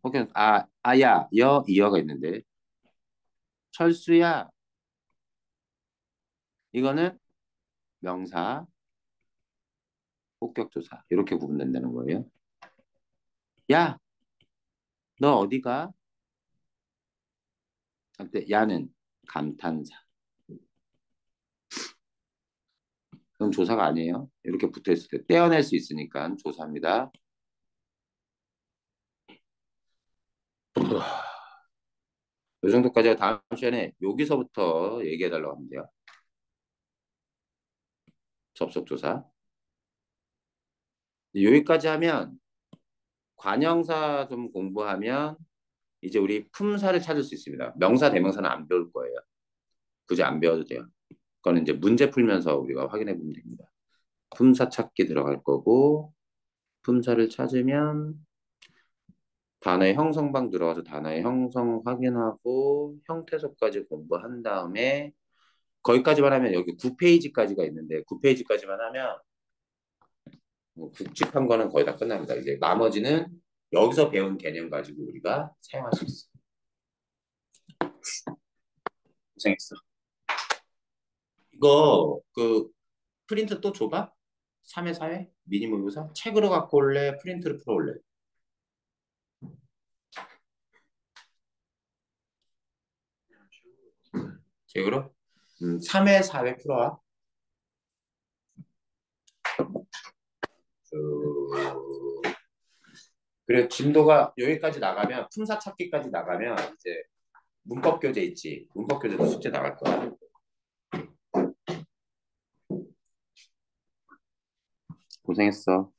호격 아야 여 이어가 있는데 철수야 이거는 명사 호격 조사 이렇게 구분된다는 거예요. 야 너 어디가? 할때 야는 감탄사. 그건 조사가 아니에요. 이렇게 붙어 있을 때 떼어낼 수 있으니까 조사입니다. 이 정도까지가 다음 시간에 여기서부터 얘기해 달라고 하면 돼요. 접속조사. 여기까지 하면 관형사 좀 공부하면 이제 우리 품사를 찾을 수 있습니다. 명사, 대명사는 안 배울 거예요. 굳이 안 배워도 돼요. 그거는 이제 문제 풀면서 우리가 확인해 보면 됩니다. 품사 찾기 들어갈 거고 품사를 찾으면 단어의 형성방 들어가서 단어의 형성 확인하고 형태소까지 공부한 다음에 거기까지만 하면 여기 9페이지까지가 있는데 9페이지까지만 하면 뭐 굵직한 거는 거의 다 끝납니다. 이제 나머지는 여기서 배운 개념 가지고 우리가 사용할 수 있어. 고생했어. 이거 그 프린트 또 줘봐? 3회 4회? 미니 모의고사? 책으로 갖고 올래? 프린트로 풀어올래? 책으로? 3회 4회 풀어와. 그... 그래 진도가 여기까지 나가면 품사 찾기까지 나가면 이제 문법 교재 있지. 문법 교재도 숙제 나갈 거야. 고생했어.